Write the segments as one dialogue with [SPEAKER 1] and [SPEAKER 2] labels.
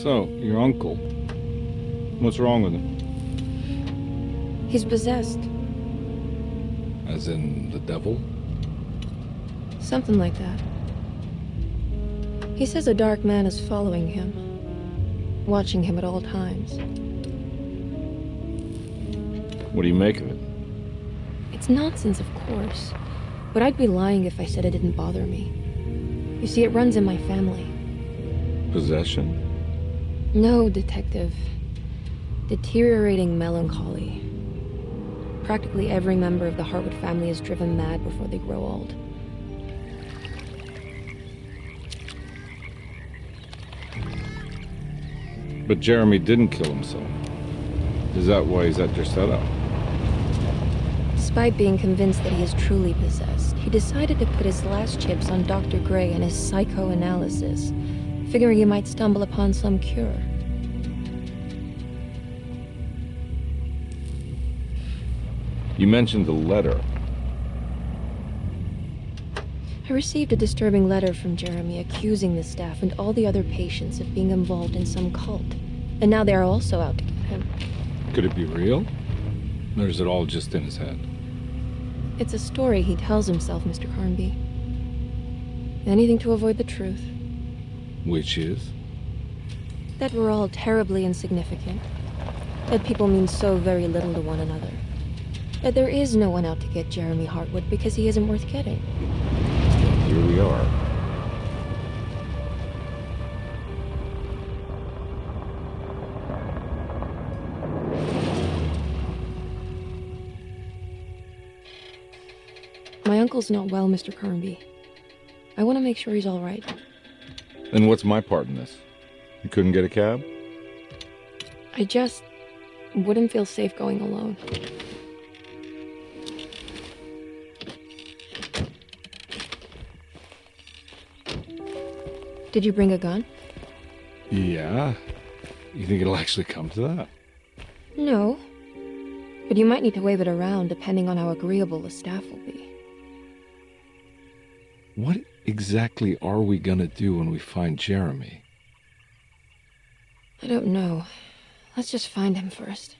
[SPEAKER 1] So, your uncle. What's wrong with him?
[SPEAKER 2] He's possessed.
[SPEAKER 1] As in the devil?
[SPEAKER 2] Something like that. He says a dark man is following him, watching him at all times.
[SPEAKER 1] What do you make of it?
[SPEAKER 2] It's nonsense, of course, but I'd be lying if I said it didn't bother me. You see, it runs in my family.
[SPEAKER 1] Possession?
[SPEAKER 2] No, Detective. Deteriorating melancholy. Practically every member of the Hartwood family is driven mad before they grow old.
[SPEAKER 1] But Jeremy didn't kill himself. Is that why he's at your setup?
[SPEAKER 2] Despite being convinced that he is truly possessed, he decided to put his last chips on Dr. Gray and his psychoanalysis, figuring he might stumble upon some cure.
[SPEAKER 1] You mentioned the letter.
[SPEAKER 2] I received a disturbing letter from Jeremy accusing the staff and all the other patients of being involved in some cult. And now they are also out to get him.
[SPEAKER 1] Could it be real? Or is it all just in his head?
[SPEAKER 2] It's a story he tells himself, Mr. Carnby. Anything to avoid the truth.
[SPEAKER 1] Which is?
[SPEAKER 2] That we're all terribly insignificant. That people mean so very little to one another. That there is no one out to get Jeremy Hartwood because he isn't worth getting.
[SPEAKER 1] Here we are.
[SPEAKER 2] My uncle's not well, Mr. Carnby. I want to make sure he's all right.
[SPEAKER 1] Then what's my part in this? You couldn't get a cab?
[SPEAKER 2] I just wouldn't feel safe going alone. Did you bring a gun?
[SPEAKER 1] Yeah. You think it'll actually come to that?
[SPEAKER 2] No. But you might need to wave it around depending on how agreeable the staff will be.
[SPEAKER 1] What exactly are we gonna do when we find Jeremy?
[SPEAKER 2] I don't know. Let's just find him first.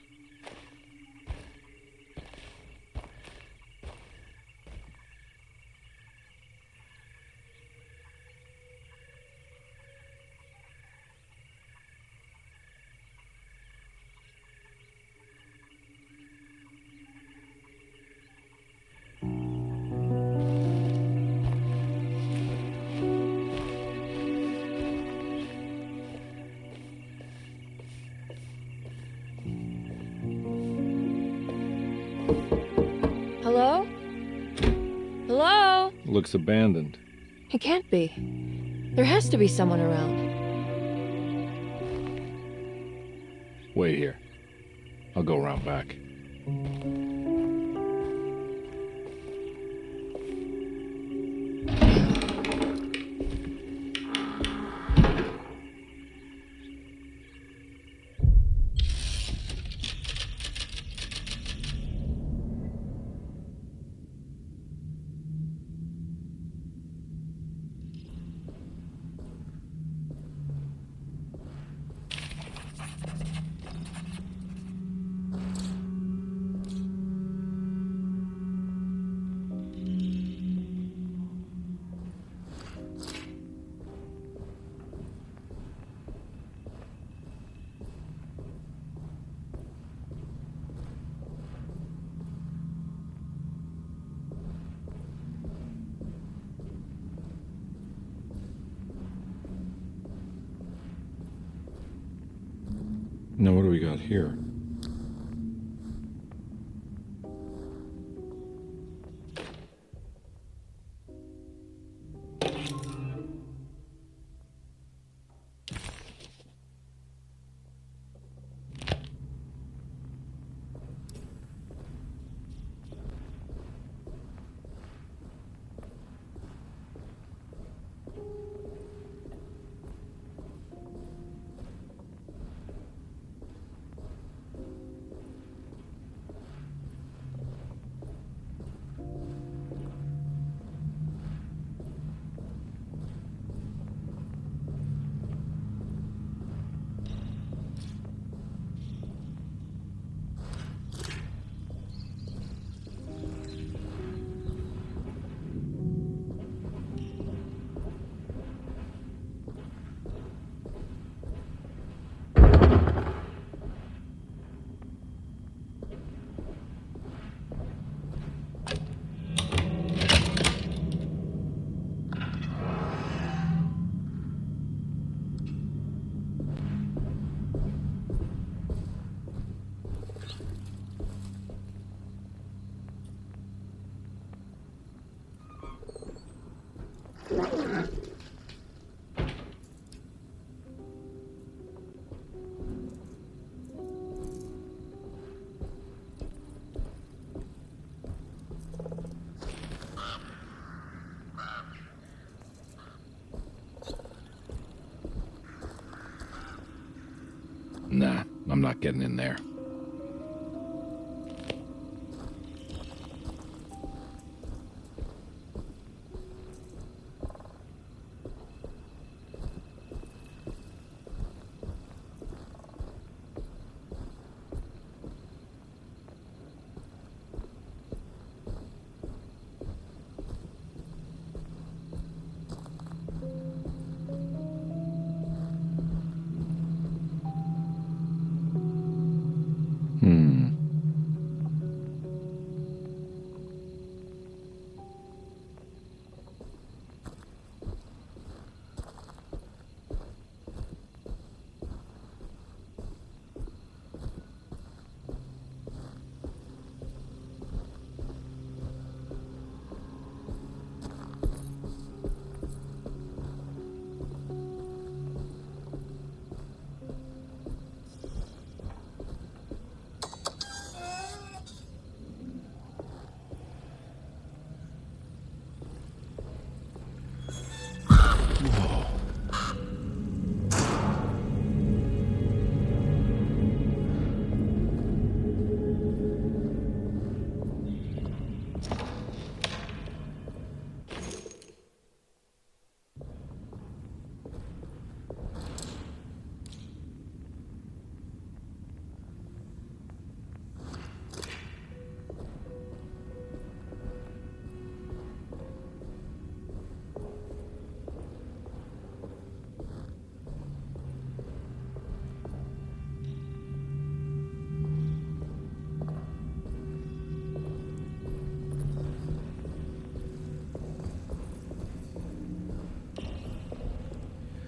[SPEAKER 2] Hello? Hello?
[SPEAKER 1] Looks abandoned.
[SPEAKER 2] It can't be. There has to be someone around.
[SPEAKER 1] Wait here. I'll go around back. Now what do we got here? not getting in there.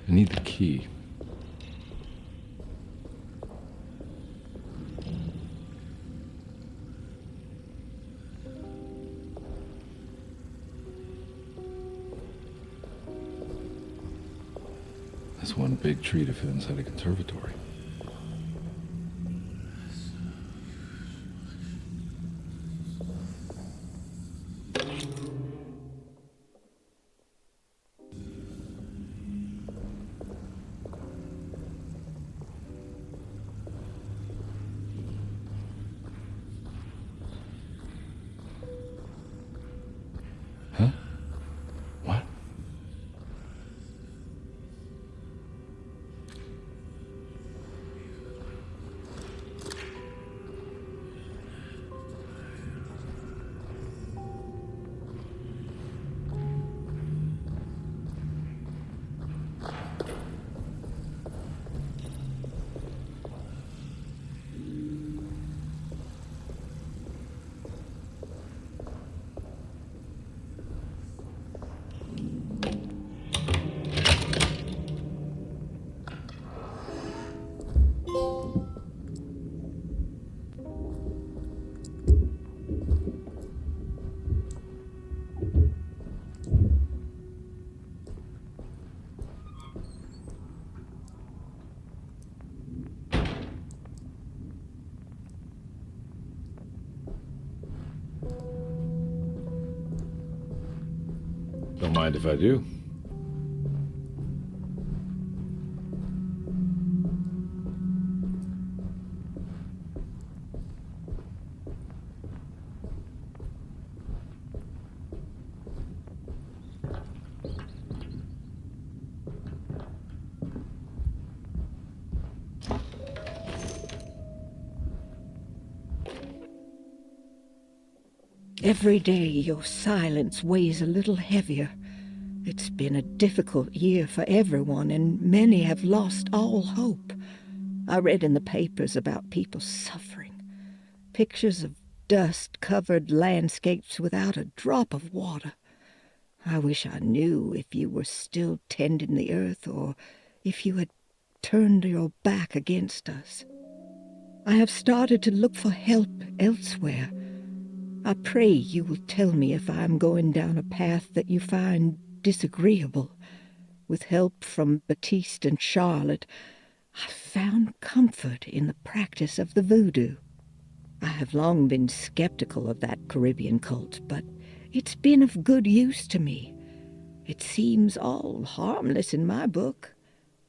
[SPEAKER 1] I need the key. That's one big tree to fit inside a conservatory. Huh? What? Don't mind if I do.
[SPEAKER 3] Every day your silence weighs a little heavier. It's been a difficult year for everyone, and many have lost all hope. I read in the papers about people suffering. Pictures of dust-covered landscapes without a drop of water. I wish I knew if you were still tending the earth or if you had turned your back against us. I have started to look for help elsewhere. I pray you will tell me if I am going down a path that you find disagreeable. With help from Baptiste and Charlotte, I found comfort in the practice of the voodoo. I have long been skeptical of that Caribbean cult, but it's been of good use to me. It seems all harmless in my book.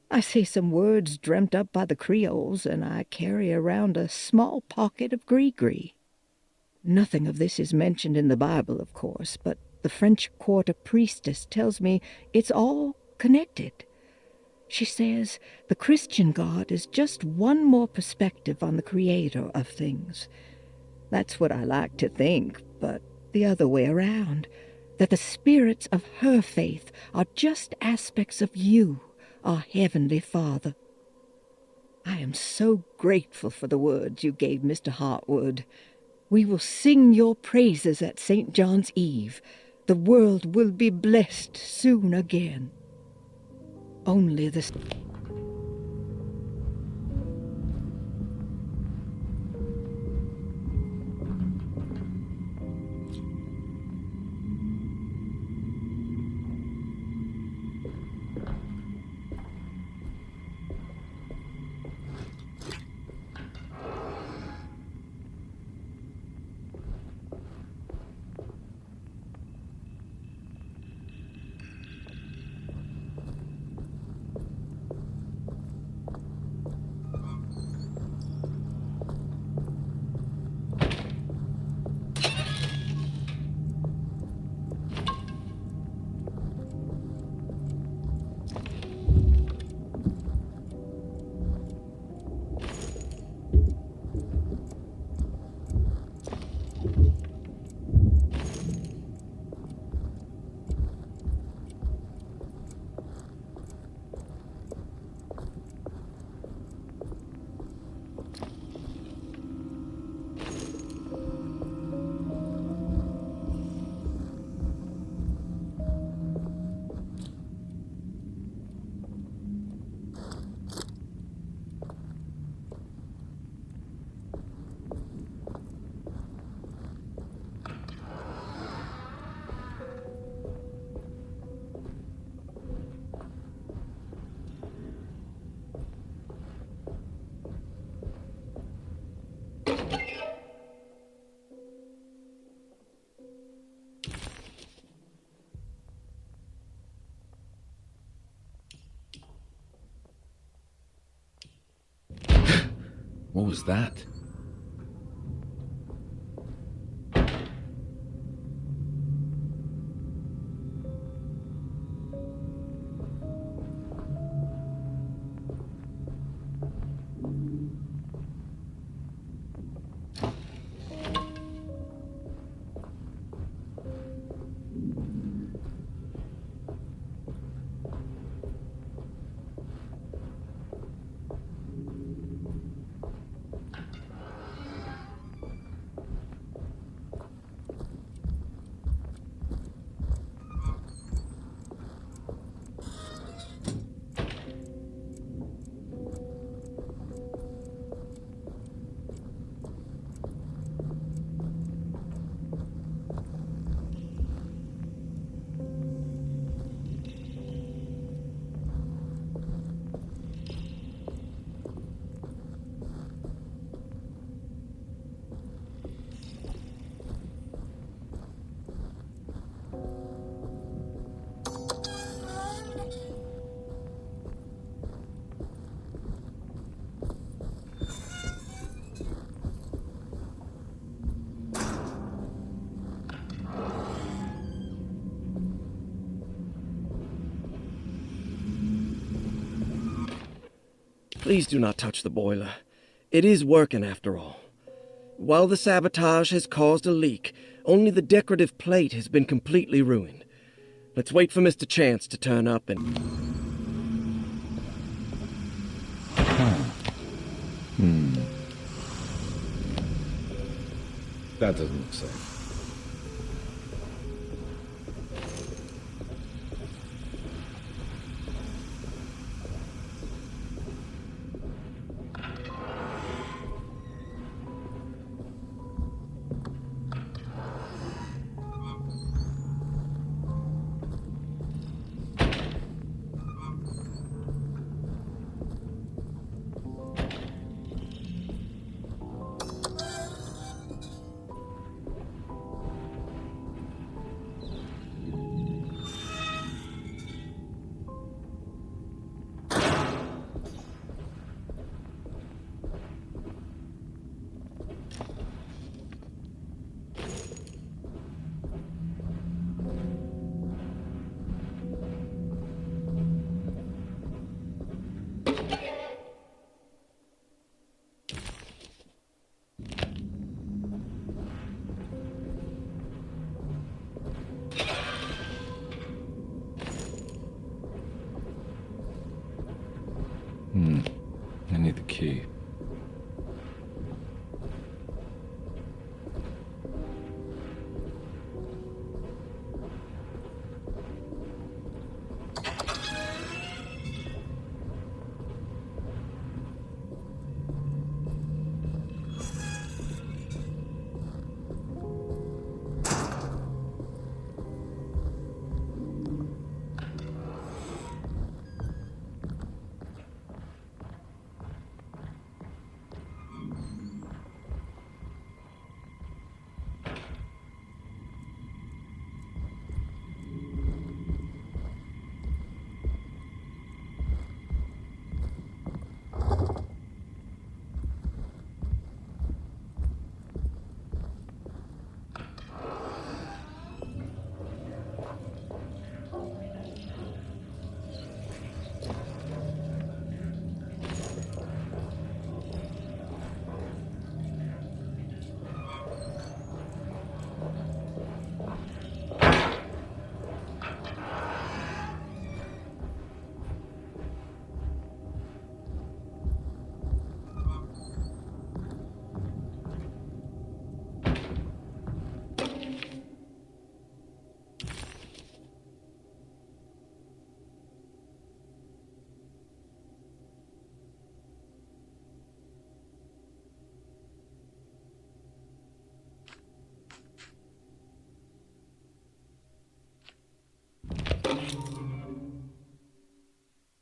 [SPEAKER 3] I see some words dreamt up by the Creoles, and I carry around a small pocket of gree-gree. Nothing of this is mentioned in the Bible, of course, but the French Quarter priestess tells me it's all connected. She says the Christian God is just one more perspective on the creator of things. That's what I like to think, but the other way around, that the spirits of her faith are just aspects of you, our Heavenly Father. I am so grateful for the words you gave Mr. Hartwood. We will sing your praises at St. John's Eve. The world will be blessed soon again. Only this...
[SPEAKER 1] What was that?
[SPEAKER 4] Please do not touch the boiler. It is working after all. While the sabotage has caused a leak, only the decorative plate has been completely ruined. Let's wait for Mr. Chance to turn up and...
[SPEAKER 1] That doesn't look safe. key.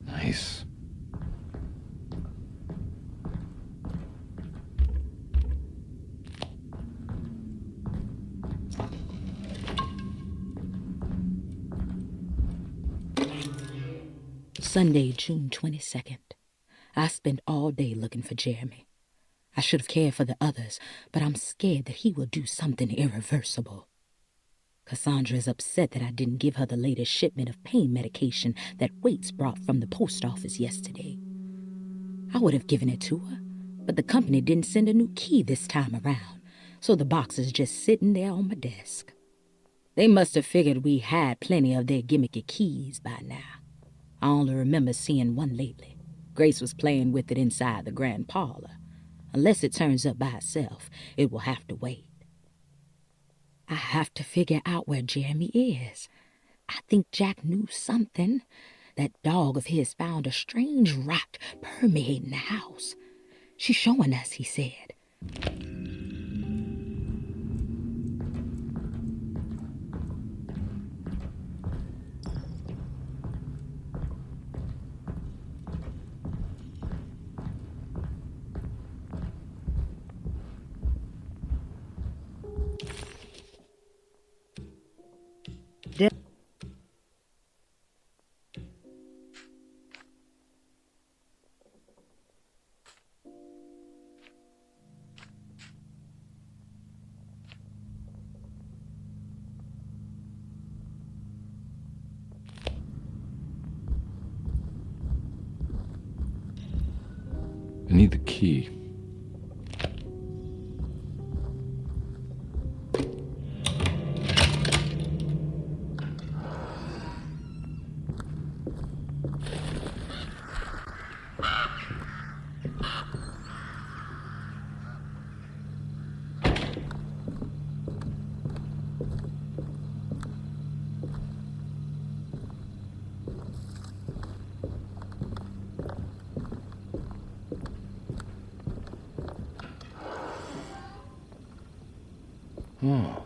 [SPEAKER 1] Nice.
[SPEAKER 5] Sunday, June 22nd. I spent all day looking for Jeremy. I should have cared for the others, but I'm scared that he will do something irreversible. Cassandra is upset that I didn't give her the latest shipment of pain medication that Waits brought from the post office yesterday. I would have given it to her, but the company didn't send a new key this time around, so the box is just sitting there on my desk. They must have figured we had plenty of their gimmicky keys by now. I only remember seeing one lately. Grace was playing with it inside the grand parlor. Unless it turns up by itself, it will have to wait. I have to figure out where Jeremy is. I think Jack knew something. That dog of his found a strange rot permeating the house. She's showing us, he said.
[SPEAKER 1] I need the key. Oh.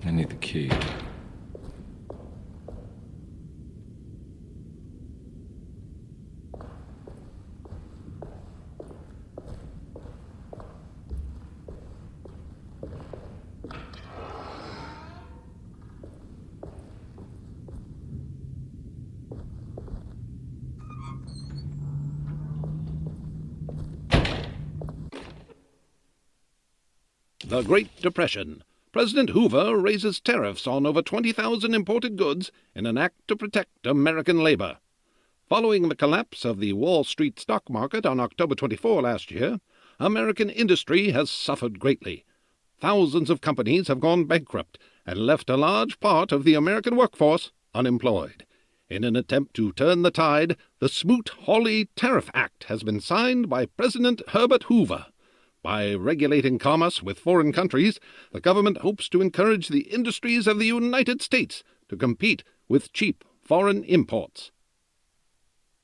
[SPEAKER 1] I need the key.
[SPEAKER 6] The Great Depression. President Hoover raises tariffs on over 20,000 imported goods in an act to protect American labor. Following the collapse of the Wall Street stock market on October 24 last year, American industry has suffered greatly. Thousands of companies have gone bankrupt and left a large part of the American workforce unemployed. In an attempt to turn the tide, the Smoot-Hawley Tariff Act has been signed by President Herbert Hoover. By regulating commerce with foreign countries, the government hopes to encourage the industries of the United States to compete with cheap foreign imports.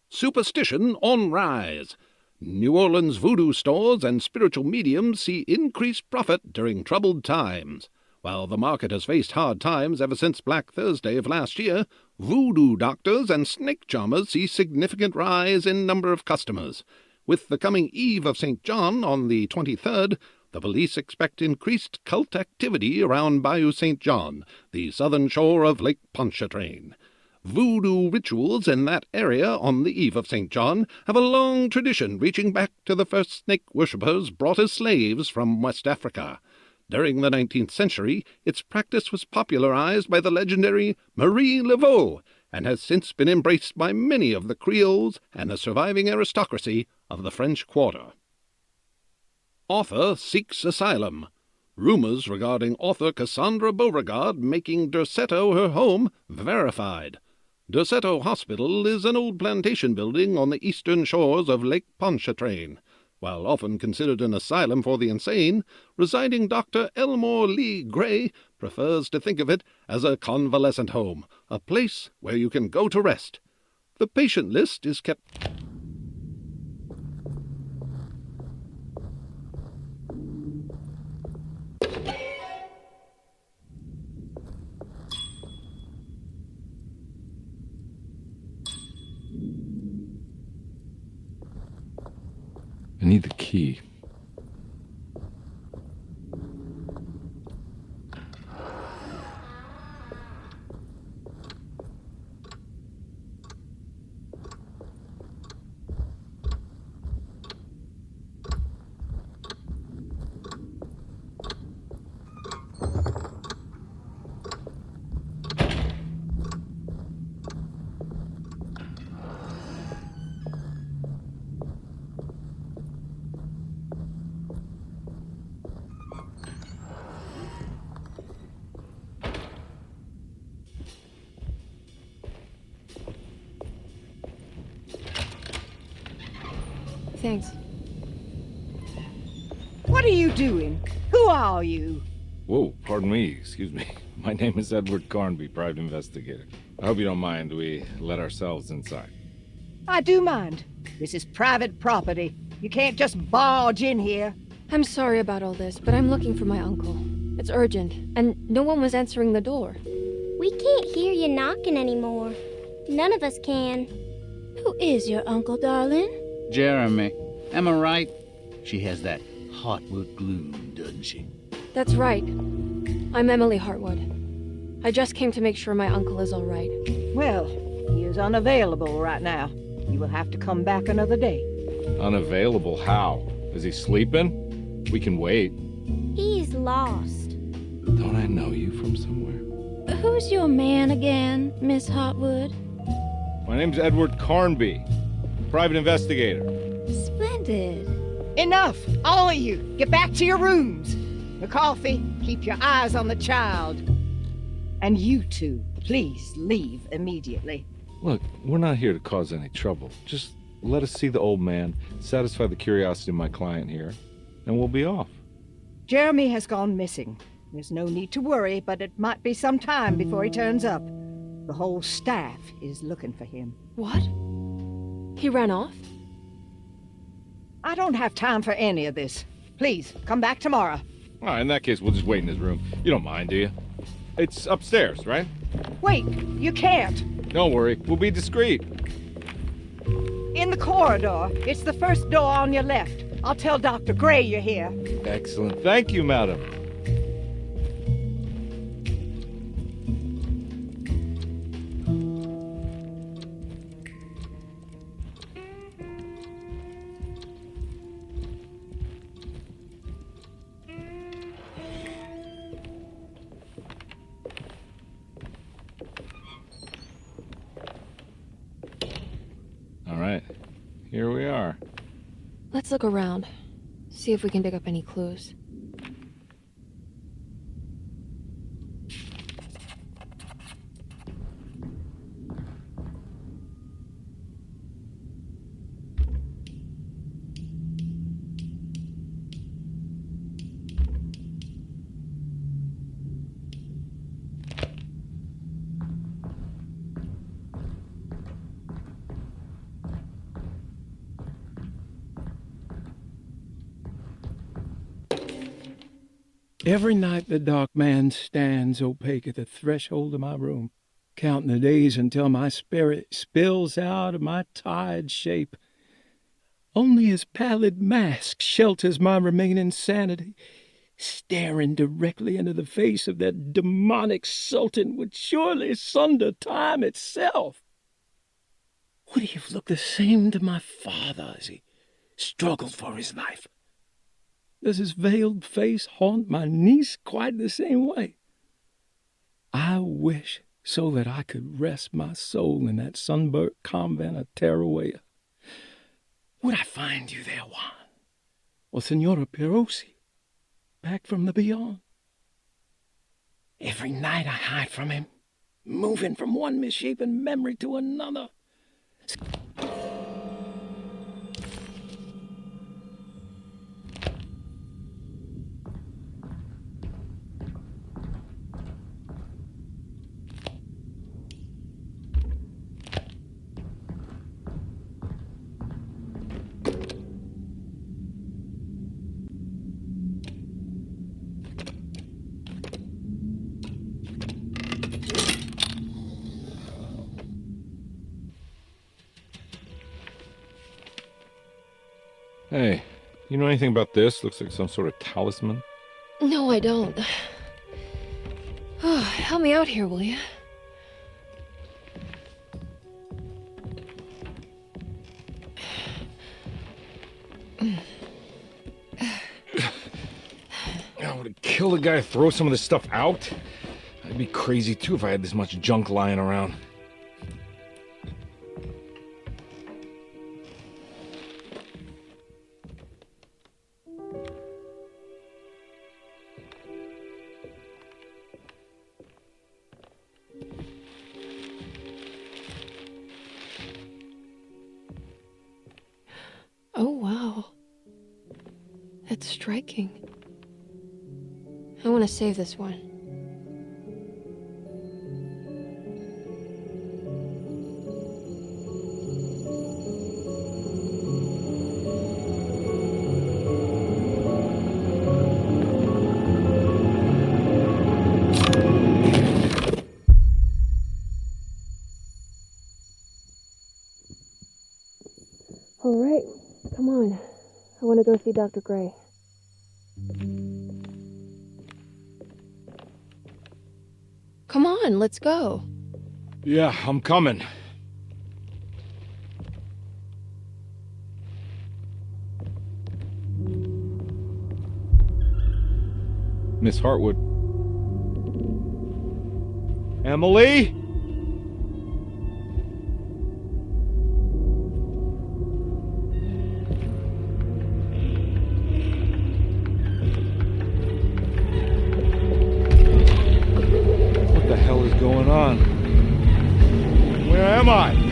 [SPEAKER 6] Superstition on rise. New Orleans voodoo stores and spiritual mediums see increased profit during troubled times. While the market has faced hard times ever since Black Thursday of last year, voodoo doctors and snake charmers see significant rise in number of customers. With the coming Eve of St. John on the 23rd, the police expect increased cult activity around Bayou St. John, the southern shore of Lake Pontchartrain. Voodoo rituals in that area on the Eve of St. John have a long tradition reaching back to the first snake worshippers brought as slaves from West Africa. During the 19th century, its practice was popularized by the legendary Marie Laveau and has since been embraced by many of the Creoles and the surviving aristocracy of the French Quarter. Author seeks asylum. Rumors regarding author Cassandra Beauregard making Derceto her home verified. Derceto Hospital is an old plantation building on the eastern shores of Lake Pontchartrain. While often considered an asylum for the insane, residing Dr. Elmore Lee Gray prefers to think of it as a convalescent home, a place where you can go to rest. The patient list is kept...
[SPEAKER 1] I need the key.
[SPEAKER 2] Thanks.
[SPEAKER 3] What are you doing? Who are you?
[SPEAKER 1] Whoa, pardon me, excuse me. My name is Edward Carnby, private investigator. I hope you don't mind we let ourselves inside.
[SPEAKER 3] I do mind. This is private property. You can't just barge in here.
[SPEAKER 2] I'm sorry about all this, but I'm looking for my uncle. It's urgent, and no one was answering the door.
[SPEAKER 7] We can't hear you knocking anymore. None of us can.
[SPEAKER 8] Who is your uncle, darling?
[SPEAKER 9] Jeremy. Am I right? She has that Hartwood gloom, doesn't she?
[SPEAKER 2] That's right. I'm Emily Hartwood. I just came to make sure my uncle is all right.
[SPEAKER 3] Well, he is unavailable right now. You will have to come back another day.
[SPEAKER 1] Unavailable how? Is he sleeping? We can wait.
[SPEAKER 7] He's lost.
[SPEAKER 1] Don't I know you from somewhere?
[SPEAKER 8] Who's your man again, Miss Hartwood?
[SPEAKER 1] My name's Edward Carnby, private investigator.
[SPEAKER 8] Splendid.
[SPEAKER 3] Enough! All of you! Get back to your rooms! McCarthy, keep your eyes on the child. And you two, please leave immediately.
[SPEAKER 1] Look, we're not here to cause any trouble. Just let us see the old man, satisfy the curiosity of my client here, and we'll be off.
[SPEAKER 3] Jeremy has gone missing. There's no need to worry, but it might be some time before he turns up. The whole staff is looking for him.
[SPEAKER 2] What? He ran off?
[SPEAKER 3] I don't have time for any of this. Please, come back tomorrow.
[SPEAKER 1] All right, in that case, we'll just wait in his room. You don't mind, do you? It's upstairs, right?
[SPEAKER 3] Wait, you can't.
[SPEAKER 1] Don't worry, we'll be discreet.
[SPEAKER 3] In the corridor. It's the first door on your left. I'll tell Dr. Gray you're here.
[SPEAKER 1] Excellent. Thank you, madam. All right, here we are.
[SPEAKER 2] Let's look around. See if we can dig up any clues.
[SPEAKER 10] Every night the dark man stands opaque at the threshold of my room, counting the days until my spirit spills out of my tired shape. Only his pallid mask shelters my remaining sanity. Staring directly into the face of that demonic sultan would surely sunder time itself. Would he have looked the same to my father as he struggled for his life? Does his veiled face haunt my niece quite the same way? I wish so that I could rest my soul in that sunburnt convent of Tarawea. Would I find you there, Juan? Or Senora Pirosi, back from the beyond? Every night I hide from him, moving from one misshapen memory to another.
[SPEAKER 1] Hey, you know anything about this? Looks like some sort of talisman.
[SPEAKER 2] No, I don't. Oh, help me out here, will you?
[SPEAKER 1] I would kill the guy, throw some of this stuff out. I'd be crazy too if I had this much junk lying around.
[SPEAKER 2] Oh, wow. That's striking. I want to save this one. All right, come on. I want to go see Dr. Gray. Come on, let's go.
[SPEAKER 1] Yeah, I'm coming. Miss Hartwood. Emily? What the hell is going on? Where am I?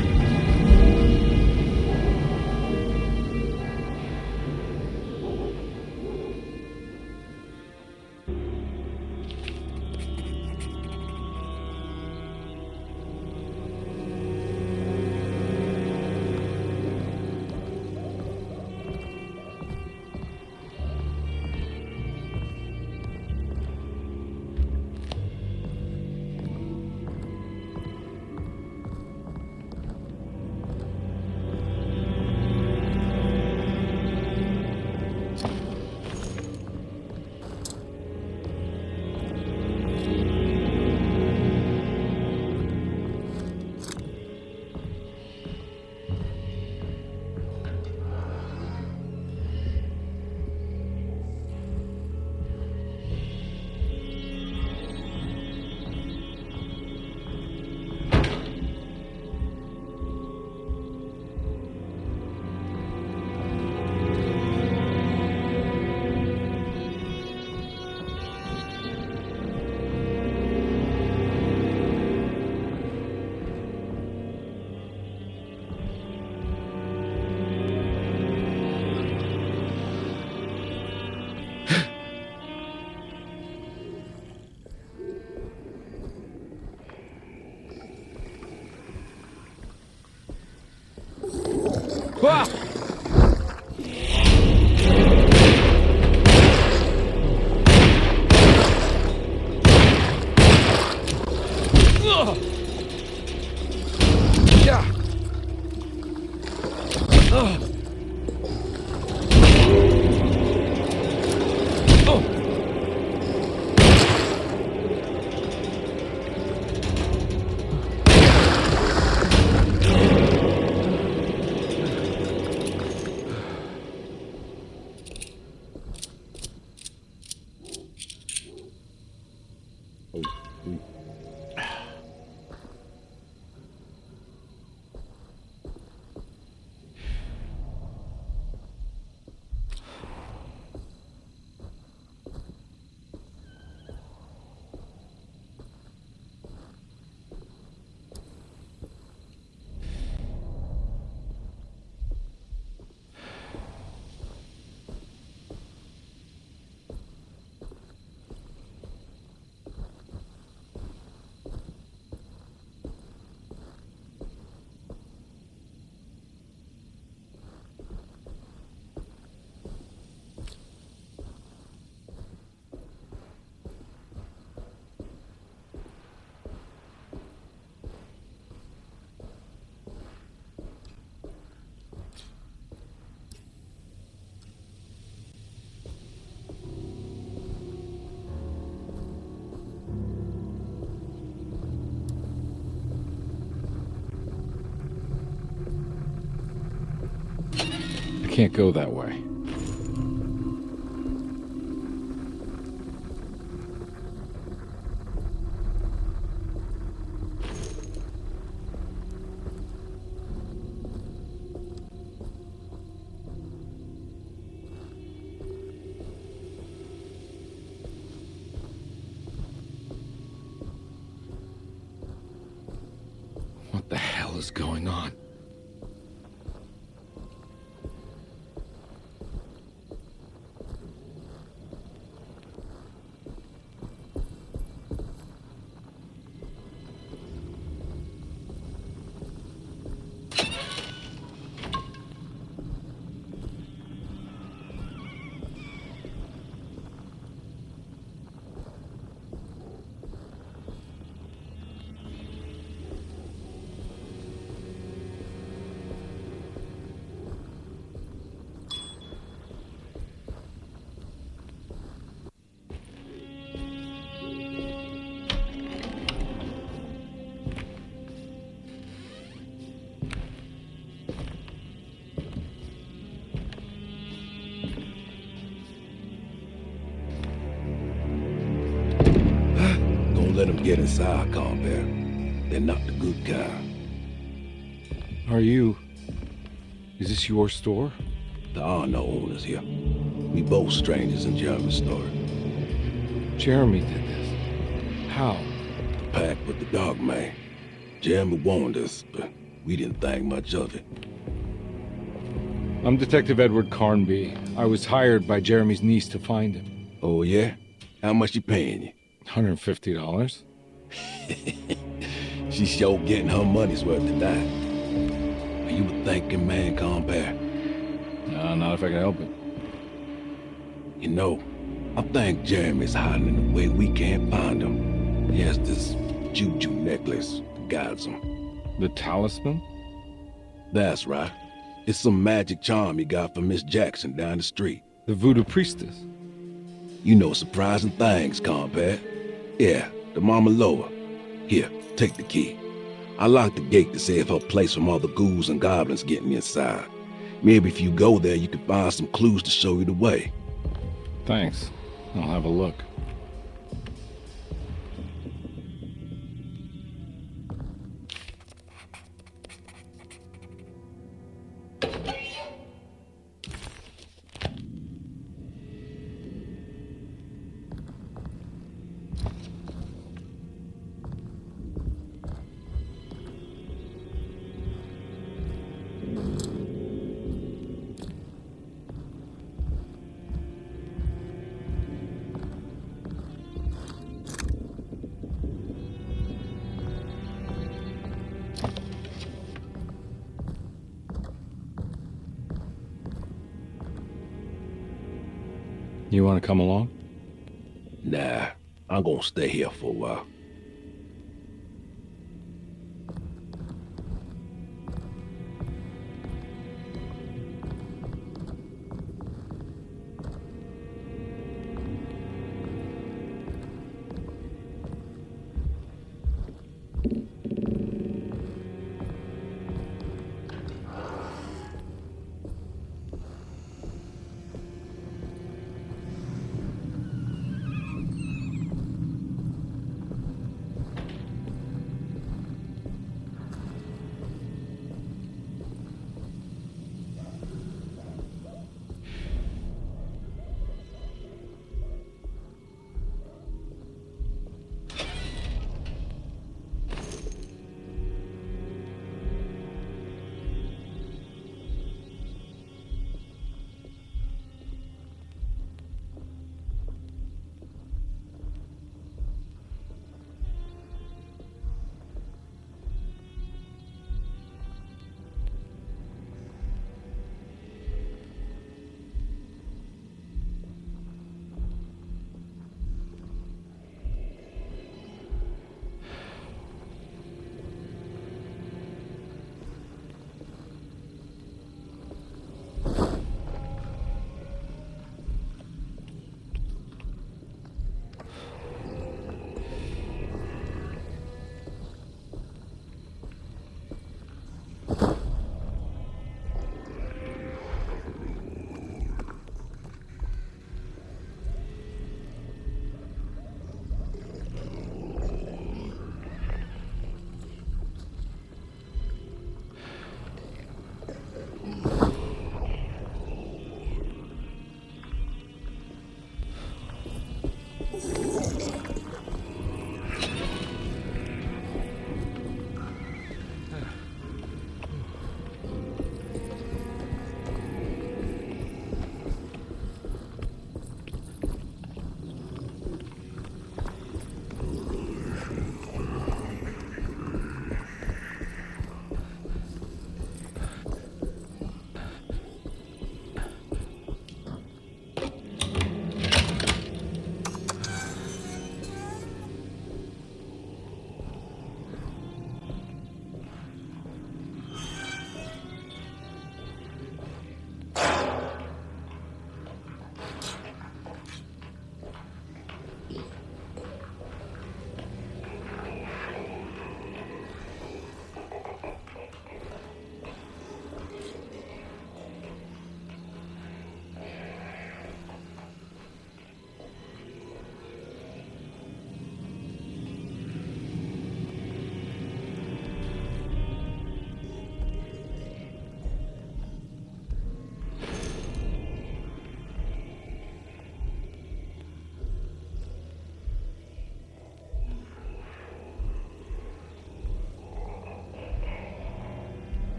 [SPEAKER 1] Ah! Yeah. I can't go that way. What the hell is going on?
[SPEAKER 11] Let them get inside, Carnby. They're not the good kind.
[SPEAKER 1] Are you... Is this your store?
[SPEAKER 11] There are no owners here. We both strangers in Jeremy's store.
[SPEAKER 1] Jeremy did this. How?
[SPEAKER 11] The pact with the dog man. Jeremy warned us, but we didn't think much of it.
[SPEAKER 1] I'm Detective Edward Carnby. I was hired by Jeremy's niece to find him.
[SPEAKER 11] Oh, yeah? How much she paying you?
[SPEAKER 1] $150.
[SPEAKER 11] She's sure getting her money's worth tonight. Are you a thinking man, Carnby?
[SPEAKER 1] No, not if I can help it.
[SPEAKER 11] You know, I think Jeremy's hiding in a way we can't find him. He has this juju necklace that guides him.
[SPEAKER 1] The talisman?
[SPEAKER 11] That's right. It's some magic charm he got from Miss Jackson down the street.
[SPEAKER 1] The voodoo priestess?
[SPEAKER 11] You know surprising things, Carnby. Yeah, the Mama Loa. Here, take the key. I locked the gate to save her place from all the ghouls and goblins getting inside. Maybe if you go there, you can find some clues to show you the way.
[SPEAKER 1] Thanks. I'll have a look. You want to come along?
[SPEAKER 11] Nah, I'm gonna stay here for a while.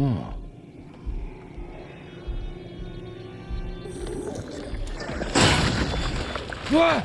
[SPEAKER 1] Oh. Ah!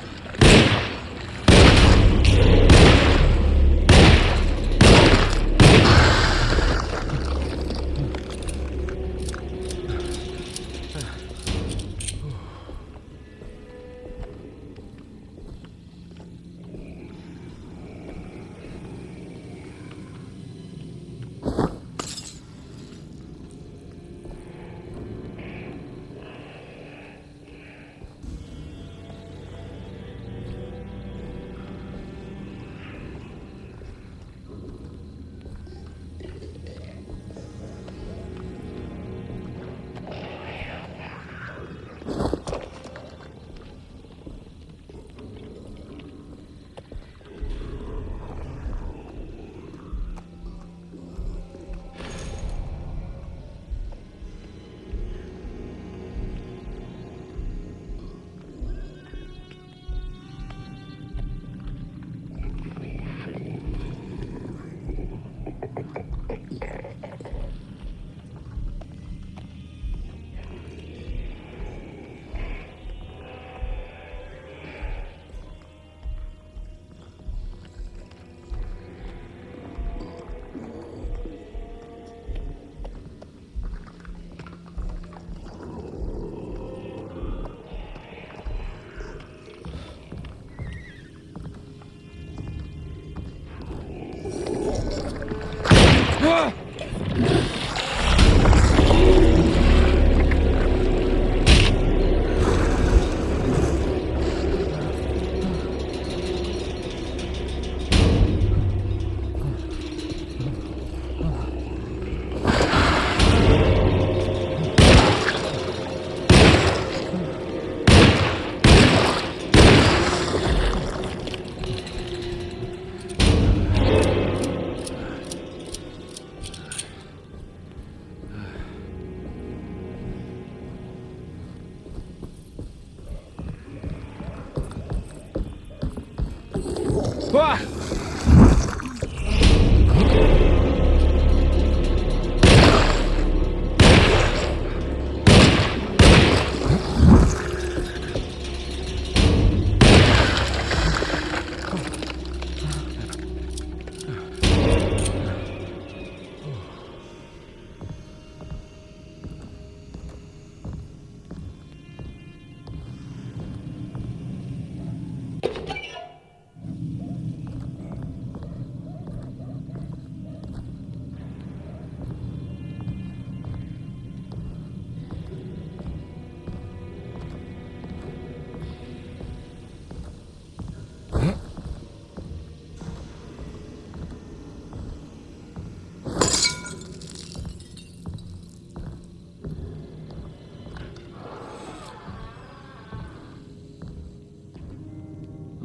[SPEAKER 1] Ah!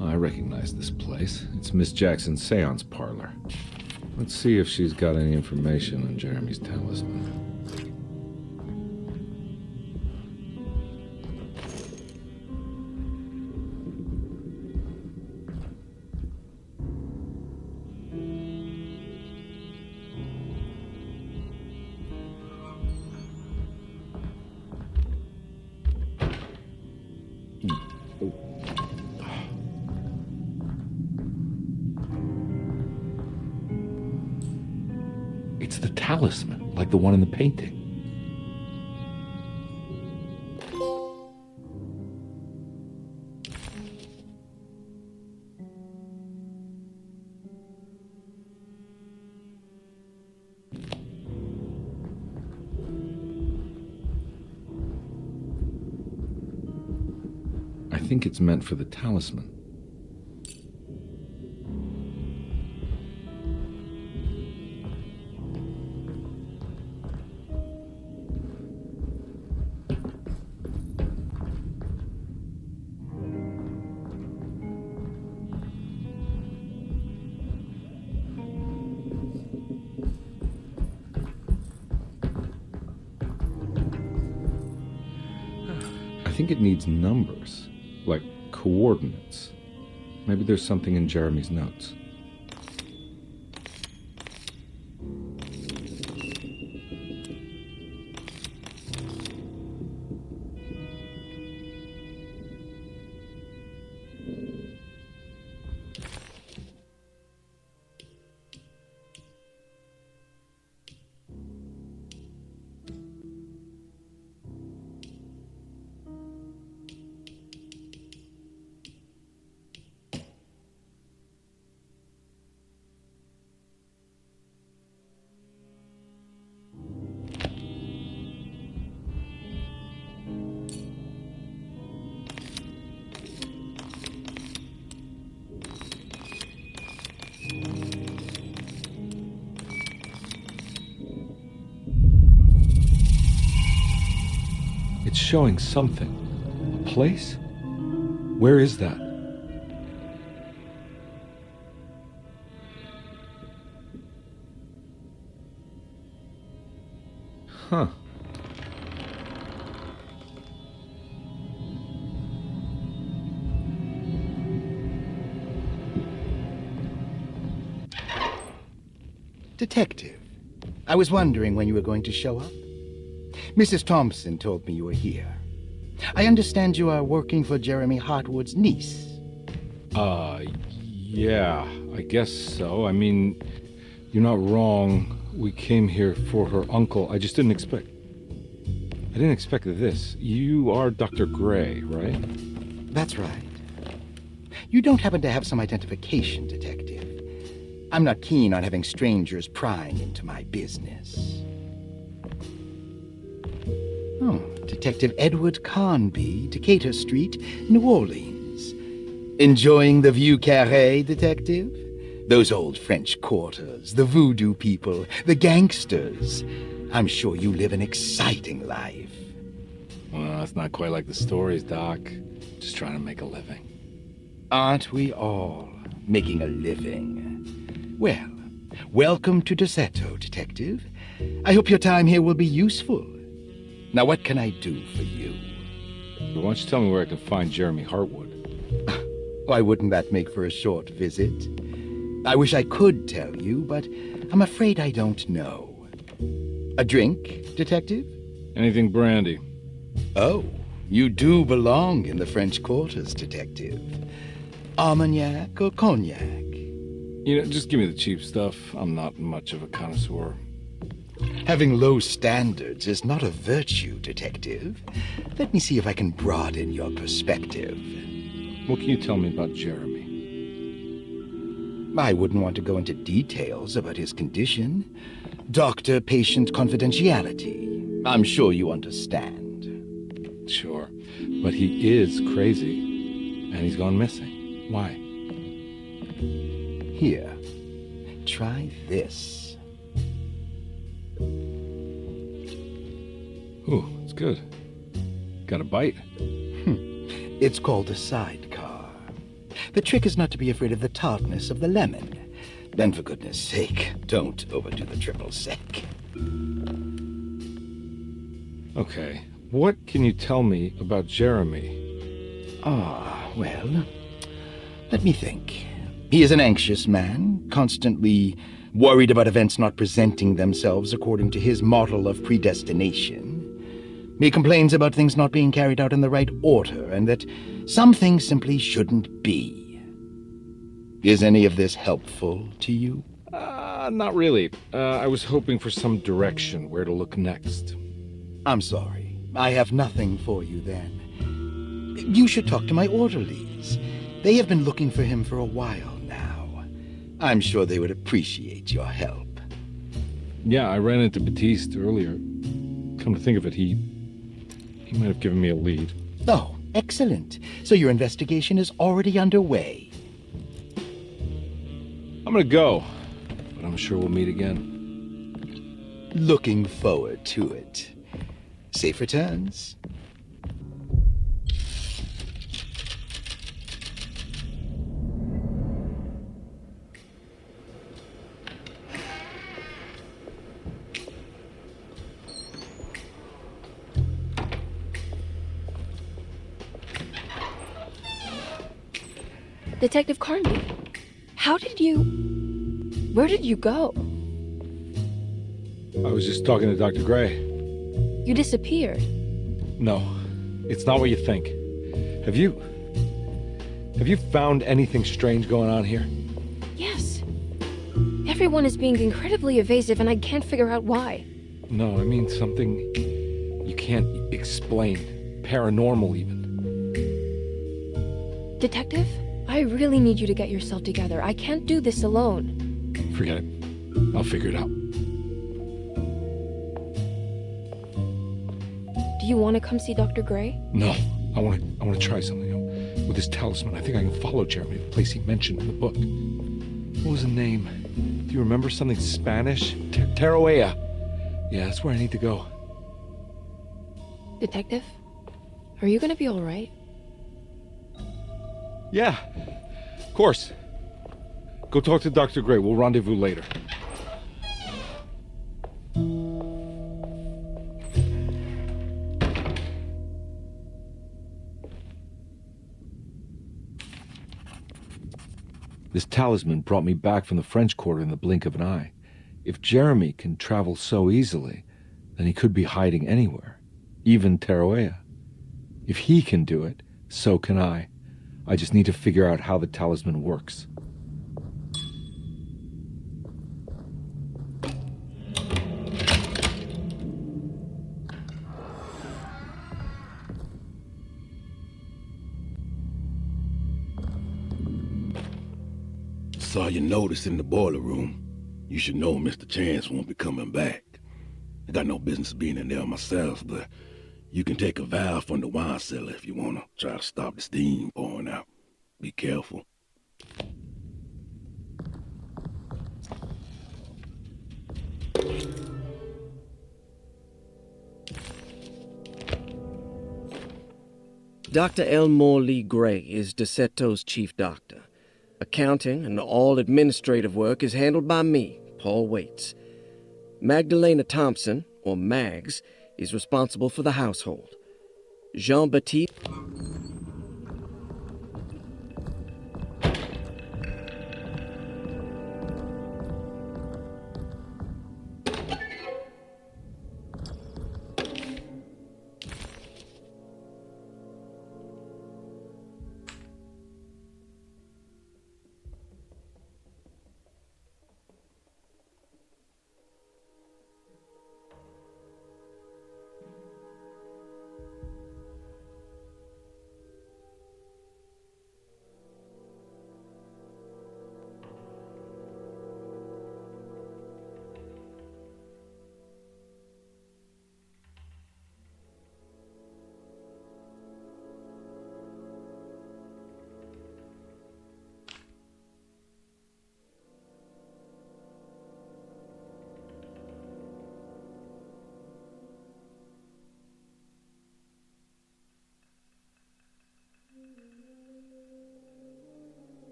[SPEAKER 1] I recognize this place. It's Miss Jackson's seance parlor. Let's see if she's got any information on Jeremy's talisman. It's the talisman, like the one in the painting. I think it's meant for the talisman. I think it needs numbers, like coordinates. Maybe there's something in Jeremy's notes. It's showing something. A place? Where is that? Huh.
[SPEAKER 12] Detective, I was wondering when you were going to show up. Mrs. Thompson told me you were here. I understand you are working for Jeremy Hartwood's niece.
[SPEAKER 1] Yeah, I guess so. I mean, you're not wrong. We came here for her uncle. I just didn't expect this. You are Dr. Gray, right?
[SPEAKER 12] That's right. You don't happen to have some identification, Detective. I'm not keen on having strangers prying into my business. Oh, Detective Edward Carnby, Decatur Street, New Orleans. Enjoying the Vieux Carré, Detective? Those old French quarters, the voodoo people, the gangsters. I'm sure you live an exciting life.
[SPEAKER 1] Well, it's not quite like the stories, Doc. Just trying to make a living.
[SPEAKER 12] Aren't we all making a living? Well, welcome to Deseto, Detective. I hope your time here will be useful. Now, what can I do for you?
[SPEAKER 1] Why don't you tell me where I can find Jeremy Hartwood?
[SPEAKER 12] Why wouldn't that make for a short visit? I wish I could tell you, but I'm afraid I don't know. A drink, Detective?
[SPEAKER 1] Anything brandy.
[SPEAKER 12] Oh, you do belong in the French Quarters, Detective. Armagnac or cognac?
[SPEAKER 1] You know, just give me the cheap stuff. I'm not much of a connoisseur.
[SPEAKER 12] Having low standards is not a virtue, Detective. Let me see if I can broaden your perspective.
[SPEAKER 1] What can you tell me about Jeremy?
[SPEAKER 12] I wouldn't want to go into details about his condition. Doctor-patient confidentiality. I'm sure you understand.
[SPEAKER 1] Sure, but he is crazy, and he's gone missing. Why?
[SPEAKER 12] Here, try this.
[SPEAKER 1] Ooh, it's good. Got a bite?
[SPEAKER 12] It's called a sidecar. The trick is not to be afraid of the tartness of the lemon. Then, for goodness sake, don't overdo the triple sec.
[SPEAKER 1] Okay, what can you tell me about Jeremy?
[SPEAKER 12] Well, let me think. He is an anxious man, constantly worried about events not presenting themselves according to his model of predestination. He complains about things not being carried out in the right order, and that some things simply shouldn't be. Is any of this helpful to you?
[SPEAKER 1] Not really. I was hoping for some direction where to look next.
[SPEAKER 12] I'm sorry. I have nothing for you then. You should talk to my orderlies. They have been looking for him for a while now. I'm sure they would appreciate your help.
[SPEAKER 1] Yeah, I ran into Batiste earlier. Come to think of it, he might have given me a lead.
[SPEAKER 12] Oh, excellent. So your investigation is already underway.
[SPEAKER 1] I'm gonna go, but I'm sure we'll meet again.
[SPEAKER 12] Looking forward to it. Safe returns.
[SPEAKER 2] Detective Carnby, where did you go?
[SPEAKER 1] I was just talking to Dr. Gray.
[SPEAKER 2] You disappeared.
[SPEAKER 1] No, it's not what you think. Have you found anything strange going on here?
[SPEAKER 2] Yes. Everyone is being incredibly evasive and I can't figure out why.
[SPEAKER 1] No, I mean something you can't explain. Paranormal even.
[SPEAKER 2] Detective, I really need you to get yourself together. I can't do this alone.
[SPEAKER 1] Forget it. I'll figure it out.
[SPEAKER 2] Do you want to come see Dr. Gray?
[SPEAKER 1] No, I want to try something. With this talisman, I think I can follow Jeremy to the place he mentioned in the book. What was the name? Do you remember something Spanish? Tarawea. Yeah, that's where I need to go.
[SPEAKER 2] Detective, are you going to be all right?
[SPEAKER 1] Yeah, of course. Go talk to Dr. Gray. We'll rendezvous later. This talisman brought me back from the French Quarter in the blink of an eye. If Jeremy can travel so easily, then he could be hiding anywhere, even Tarawea. If he can do it, so can I. I just need to figure out how the talisman works.
[SPEAKER 11] Saw your notice in the boiler room. You should know Mr. Chance won't be coming back. I got no business being in there myself, but you can take a valve from the wine cellar if you want to try to stop the steam pouring out. Be careful.
[SPEAKER 4] Dr. Elmore Lee Gray is Desetto's chief doctor. Accounting and all administrative work is handled by me, Paul Waits. Magdalena Thompson, or Mags, is responsible for the household. Jean-Baptiste...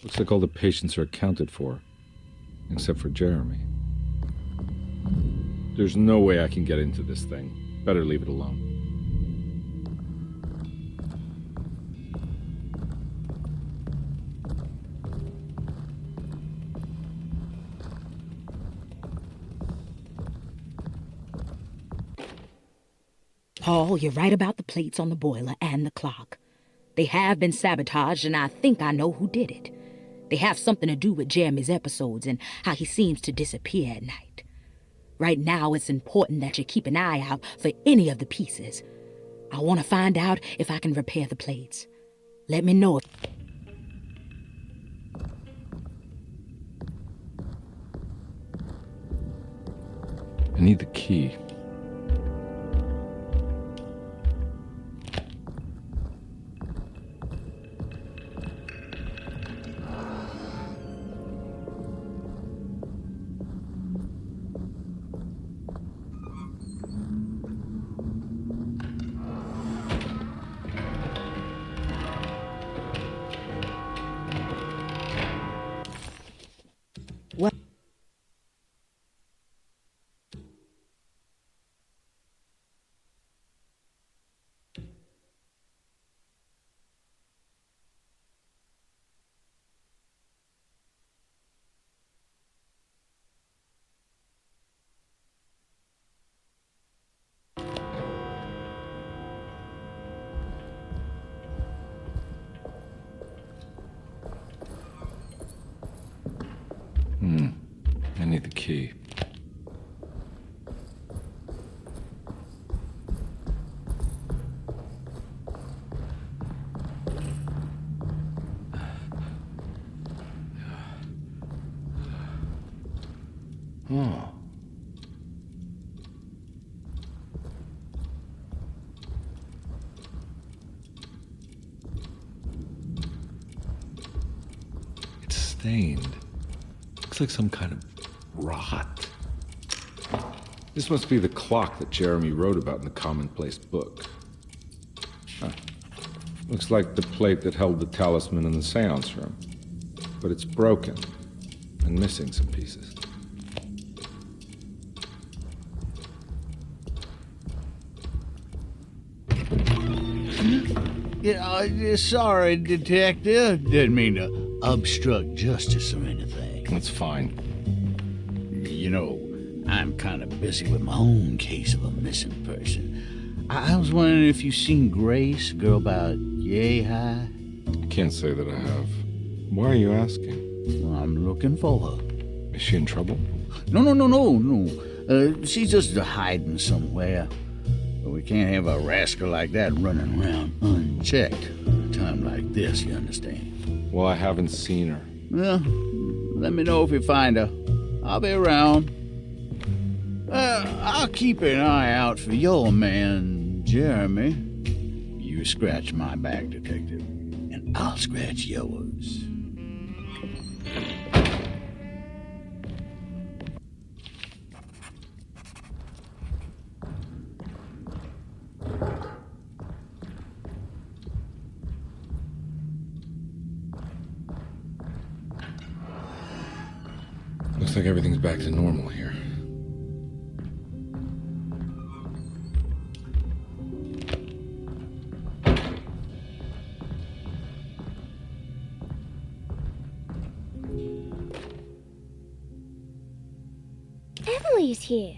[SPEAKER 1] Looks like all the patients are accounted for, except for Jeremy. There's no way I can get into this thing. Better leave it alone.
[SPEAKER 5] Paul, you're right about the plates on the boiler and the clock. They have been sabotaged, and I think I know who did it. They have something to do with Jeremy's episodes and how he seems to disappear at night. Right now, it's important that you keep an eye out for any of the pieces. I want to find out if I can repair the plates. Let me know if...
[SPEAKER 1] I need the key.
[SPEAKER 5] What?
[SPEAKER 1] I need the key. Oh. It's stained. Looks like some kind of rot. This must be the clock that Jeremy wrote about in the commonplace book. Huh. Looks like the plate that held the talisman in the seance room. But it's broken and missing some pieces.
[SPEAKER 9] Yeah, sorry, Detective. Didn't mean to obstruct justice or anything.
[SPEAKER 1] That's fine.
[SPEAKER 9] You know, I'm kind of busy with my own case of a missing person. I was wondering if you've seen Grace, a girl about yay high?
[SPEAKER 1] I can't say that I have. Why are you asking?
[SPEAKER 9] Well, I'm looking for her.
[SPEAKER 1] Is she in trouble?
[SPEAKER 9] No. She's just hiding somewhere. But we can't have a rascal like that running around unchecked at a time like this, you understand?
[SPEAKER 1] Well, I haven't seen her.
[SPEAKER 9] Well, let me know if you find her. I'll be around. I'll keep an eye out for your man, Jeremy. You scratch my back, Detective, and I'll scratch yours.
[SPEAKER 1] Looks like everything's back to normal here.
[SPEAKER 7] Emily's here.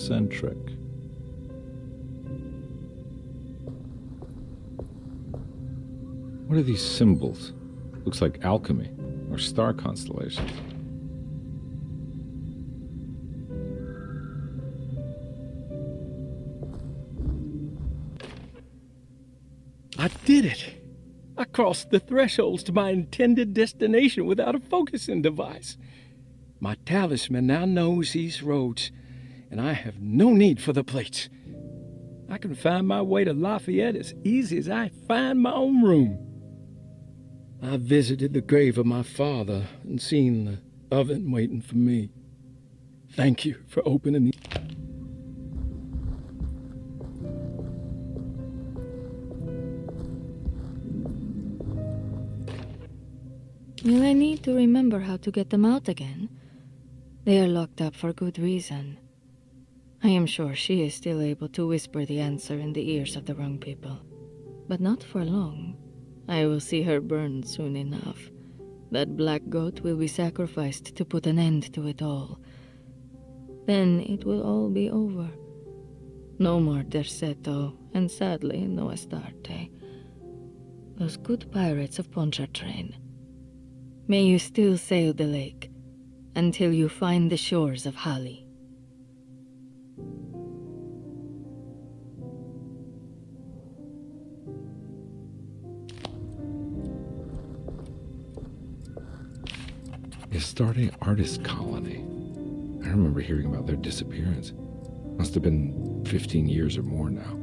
[SPEAKER 1] eccentric. What are these symbols? Looks like alchemy or star constellations.
[SPEAKER 10] I did it! I crossed the thresholds to my intended destination without a focusing device. My talisman now knows these roads, and I have no need for the plates. I can find my way to Lafayette as easy as I find my own room. I visited the grave of my father and seen the oven waiting for me. Thank you for opening the...
[SPEAKER 8] Will I need to remember how to get them out again? They are locked up for good reason. I am sure she is still able to whisper the answer in the ears of the wrong people. But not for long. I will see her burned soon enough. That black goat will be sacrificed to put an end to it all. Then it will all be over. No more Derceto, and sadly, no Astarte. Those good pirates of Pontchartrain. May you still sail the lake, until you find the shores of Hali.
[SPEAKER 1] Astarte Artist Colony. I remember hearing about their disappearance. Must have been 15 years or more now.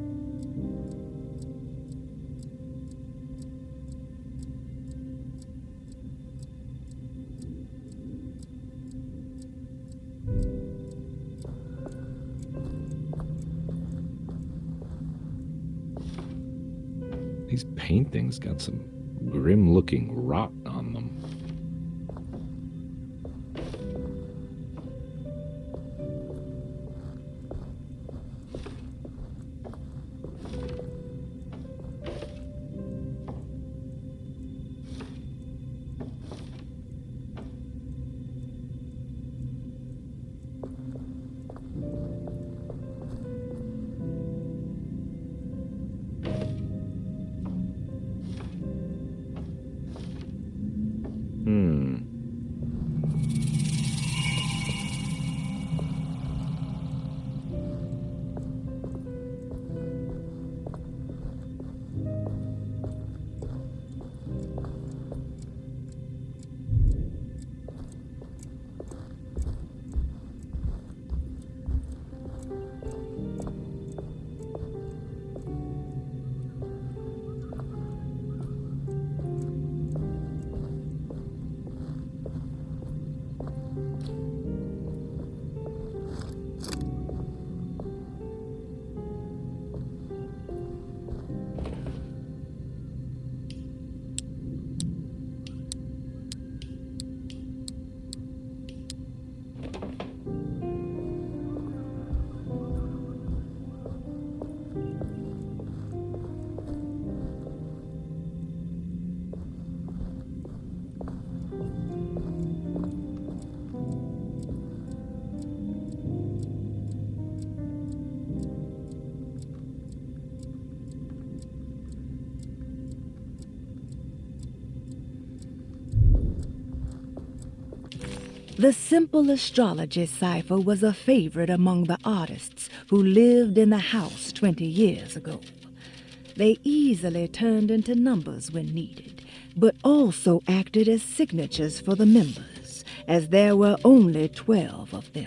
[SPEAKER 1] These paintings got some grim-looking rot on them.
[SPEAKER 13] The simple astrology cipher was a favorite among the artists who lived in the house 20 years ago. They easily turned into numbers when needed, but also acted as signatures for the members, as there were only 12 of them.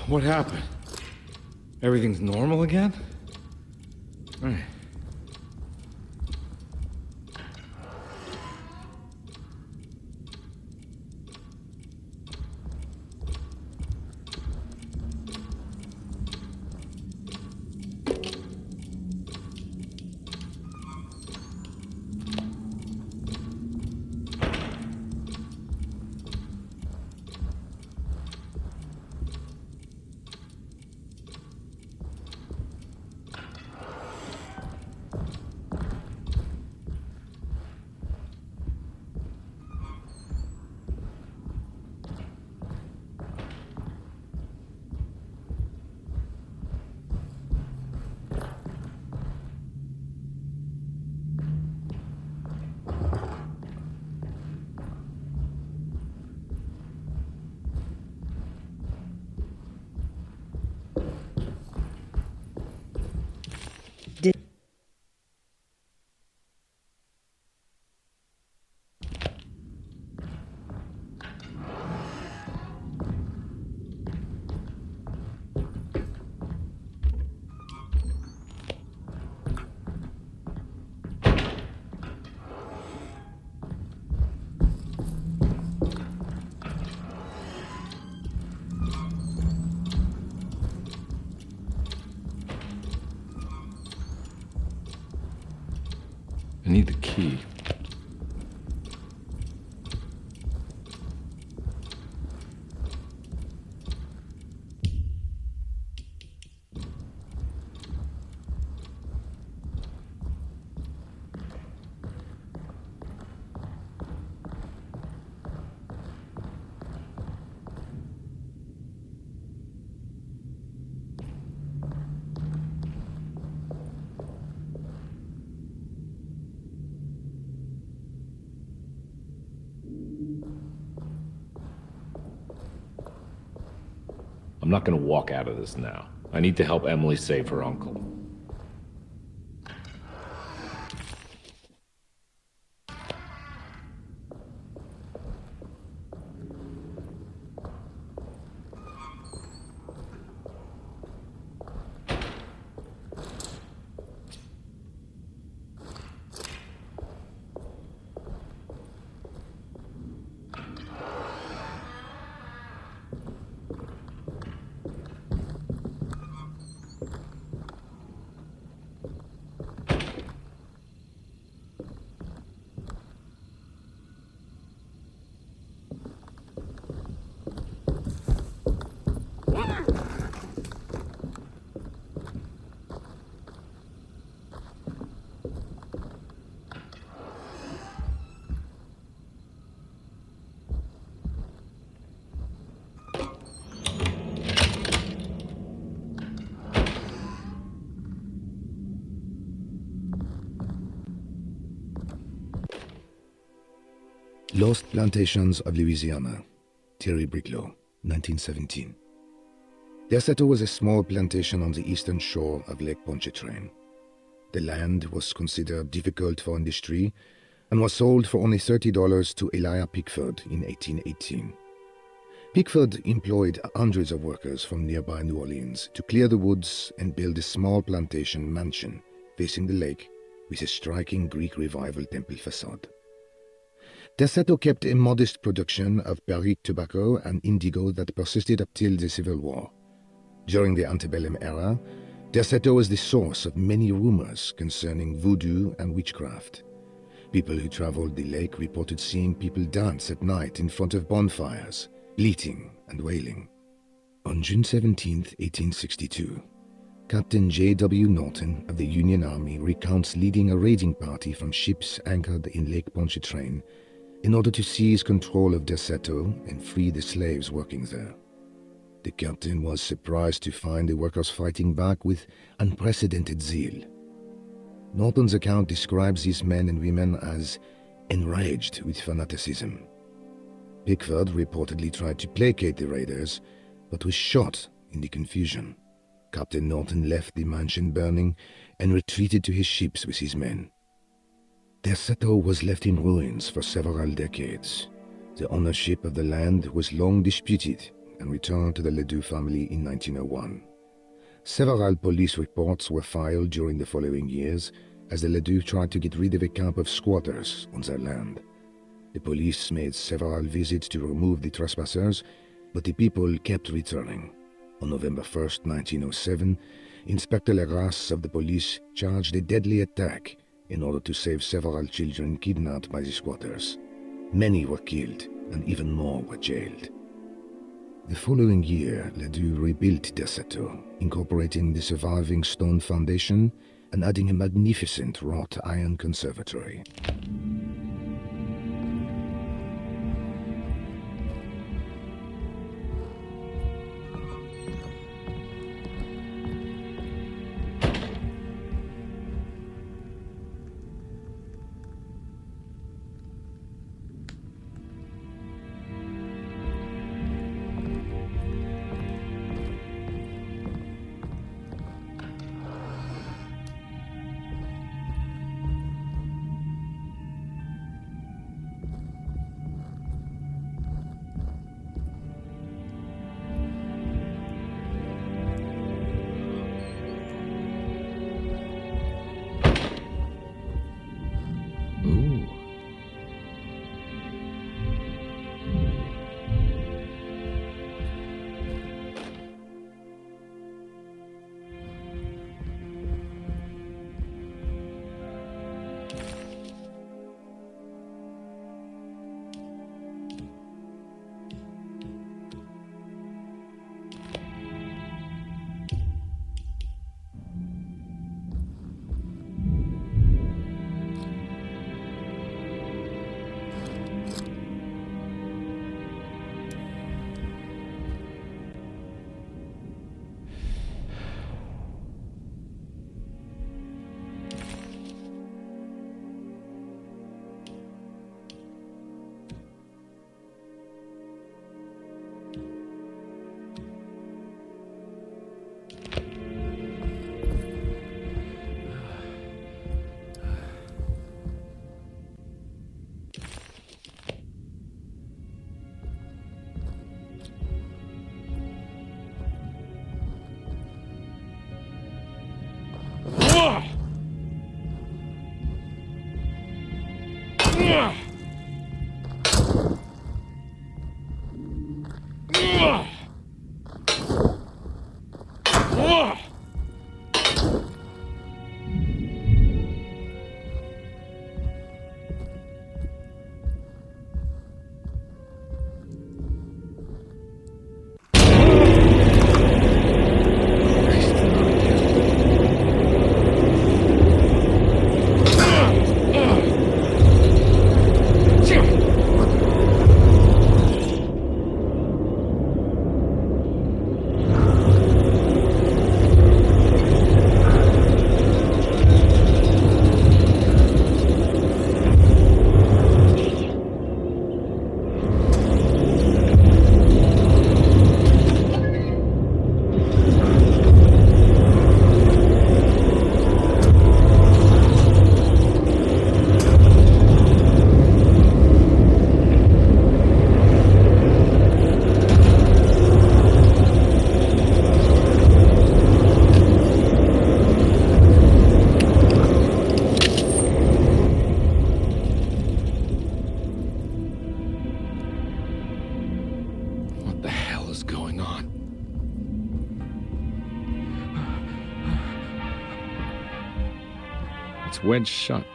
[SPEAKER 1] What happened? Everything's normal again? Right. I need the key. I'm not gonna walk out of this now. I need to help Emily save her uncle.
[SPEAKER 14] Lost Plantations of Louisiana, Thierry Briclot, 1917. Desseto was a small plantation on the eastern shore of Lake Pontchartrain. The land was considered difficult for industry and was sold for only $30 to Elijah Pickford in 1818. Pickford employed hundreds of workers from nearby New Orleans to clear the woods and build a small plantation mansion facing the lake with a striking Greek Revival temple facade. Desseto kept a modest production of Barrique tobacco and indigo that persisted up till the Civil War. During the antebellum era, Desseto was the source of many rumors concerning voodoo and witchcraft. People who traveled the lake reported seeing people dance at night in front of bonfires, bleating and wailing. On June 17, 1862, Captain J.W. Norton of the Union Army recounts leading a raiding party from ships anchored in Lake Pontchartrain in order to seize control of Desseto and free the slaves working there. The captain was surprised to find the workers fighting back with unprecedented zeal. Norton's account describes these men and women as enraged with fanaticism. Pickford reportedly tried to placate the raiders, but was shot in the confusion. Captain Norton left the mansion burning and retreated to his ships with his men. Their chateau was left in ruins for several decades. The ownership of the land was long disputed and returned to the Ledoux family in 1901. Several police reports were filed during the following years as the Ledoux tried to get rid of a camp of squatters on their land. The police made several visits to remove the trespassers, but the people kept returning. On November 1st, 1907, Inspector Legras of the police charged a deadly attack in order to save several children kidnapped by the squatters. Many were killed, and even more were jailed. The following year, Ledoux rebuilt their chateau, incorporating the surviving stone foundation and adding a magnificent wrought iron conservatory.
[SPEAKER 1] It's wedged shut.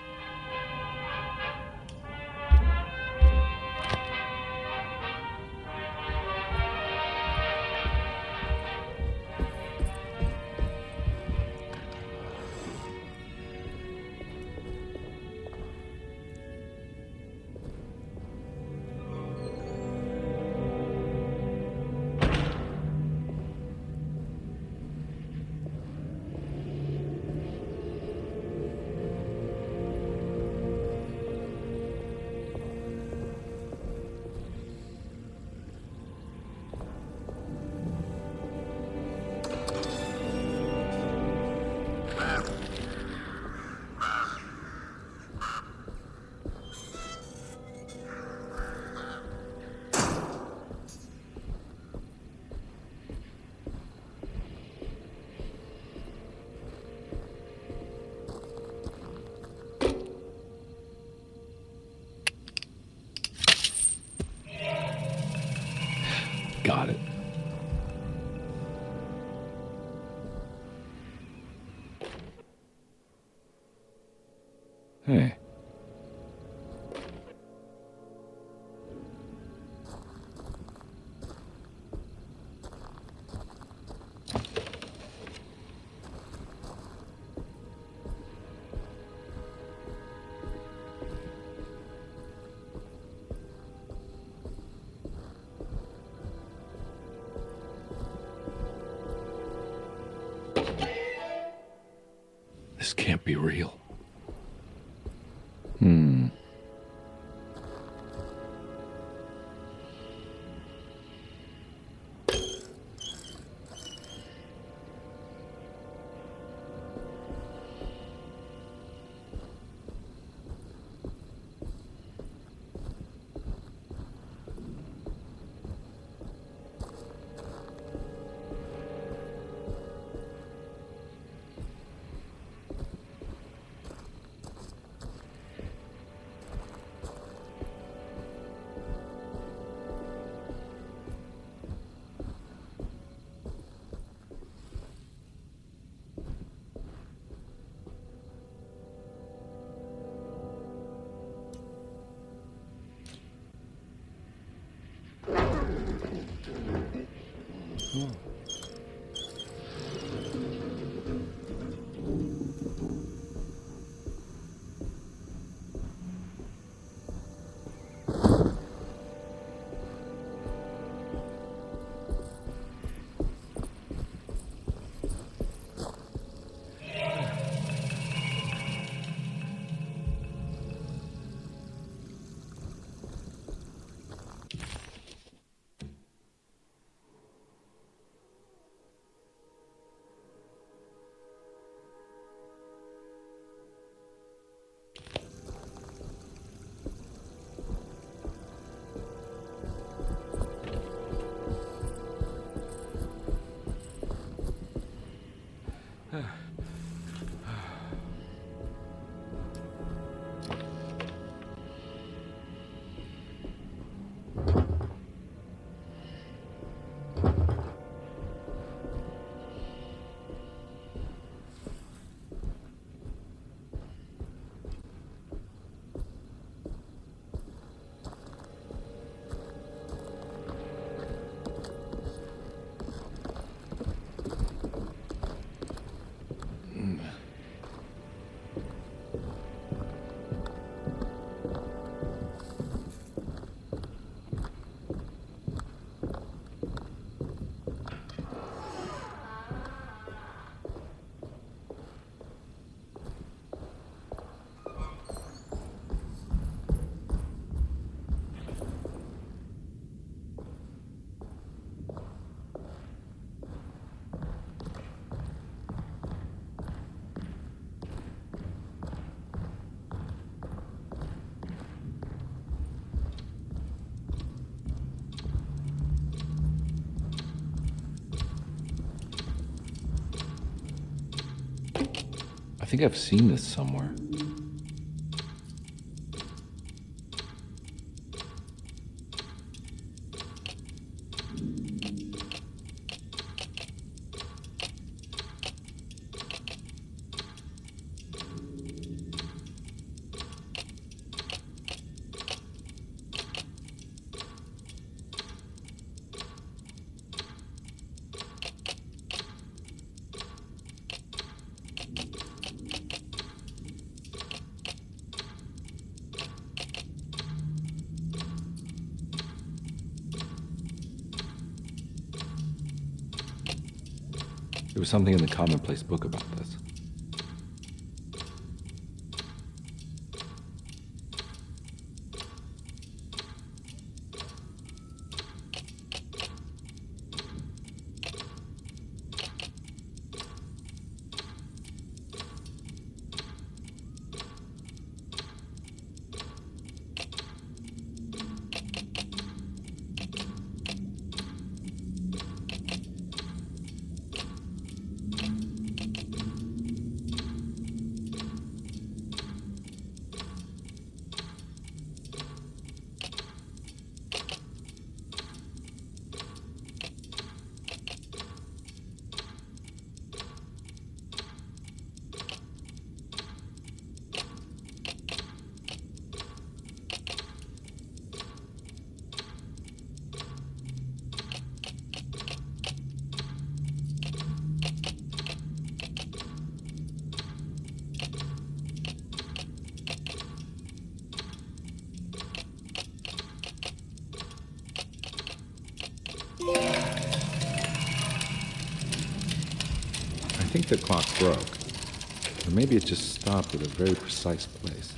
[SPEAKER 1] Hey. This can't be real. I think I've seen this somewhere. There was something in the commonplace book about this. think the clock broke. Or maybe it just stopped at a very precise place.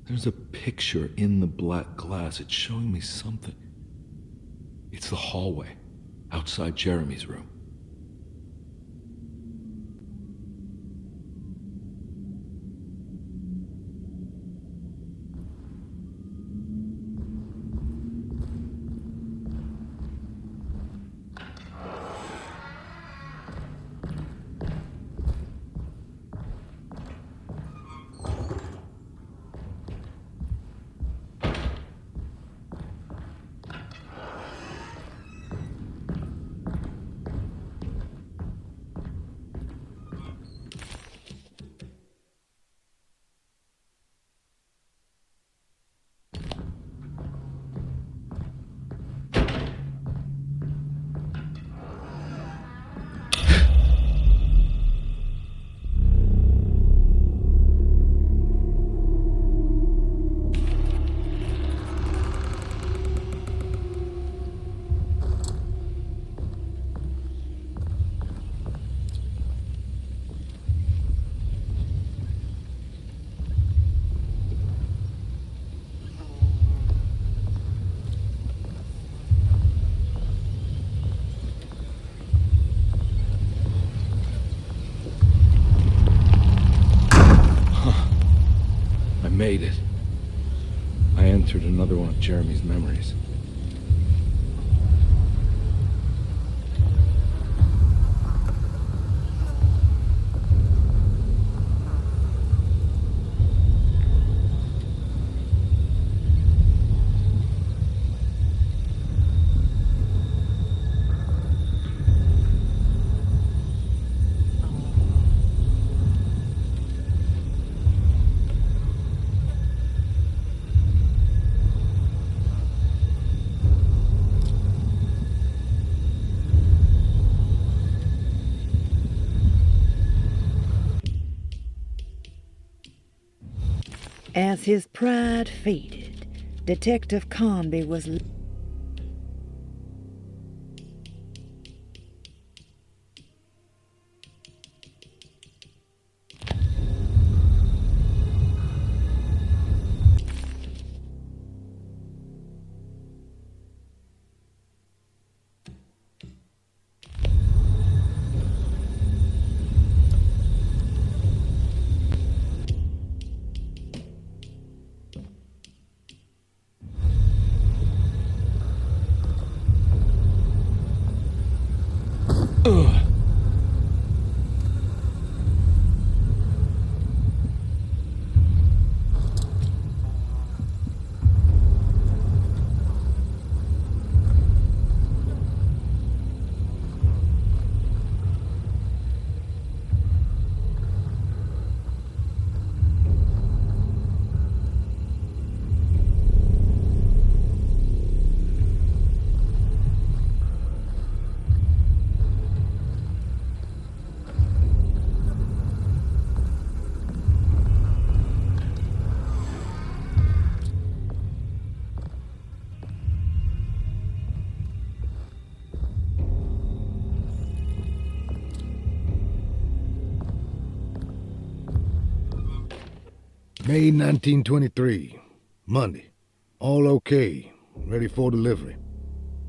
[SPEAKER 1] There's a picture in the black glass. It's showing me something. It's the hallway outside Jeremy's room. Made it. I entered another one of Jeremy's memories.
[SPEAKER 13] As his pride faded, Detective Carnby was
[SPEAKER 14] May 1923. Monday. All okay. Ready for delivery.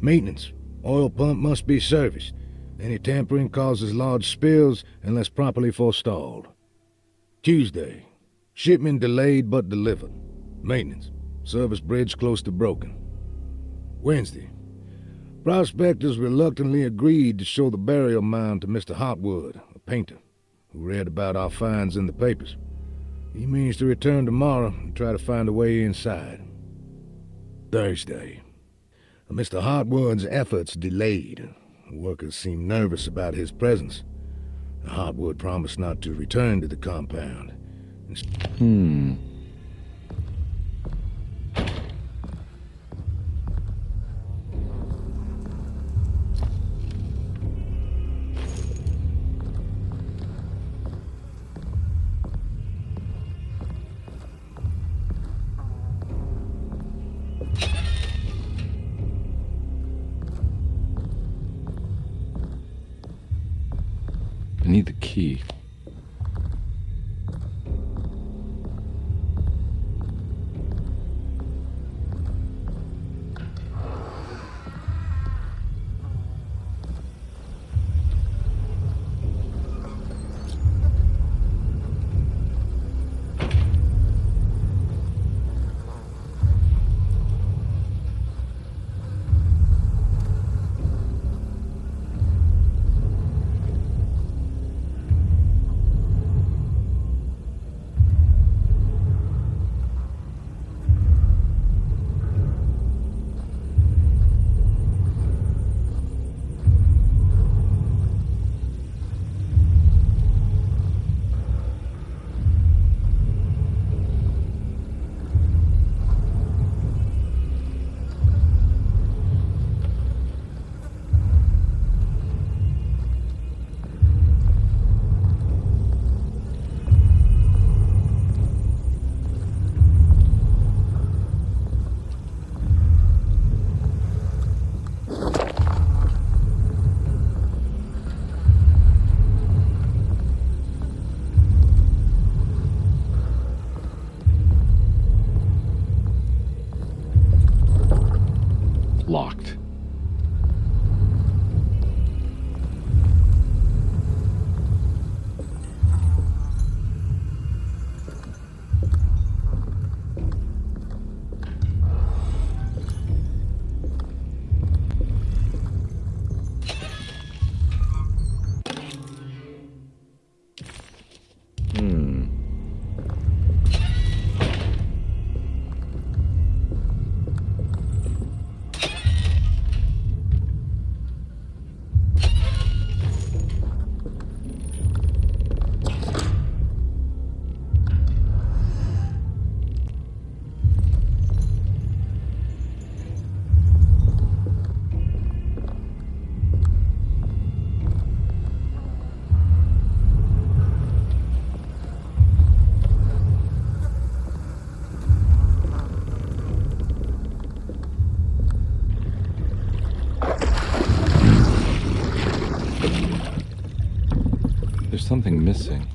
[SPEAKER 14] Maintenance. Oil pump must be serviced. Any tampering causes large spills unless properly forestalled. Tuesday. Shipment delayed but delivered. Maintenance. Service bridge close to broken. Wednesday. Prospectors reluctantly agreed to show the burial mound to Mr. Hotwood, a painter, who read about our finds in the papers. He means to return tomorrow and try to find a way inside. Thursday. Mr. Hotwood's efforts delayed. The workers seemed nervous about his presence. Hotwood promised not to return to the compound.
[SPEAKER 1] I need the key. Locked. There's something missing.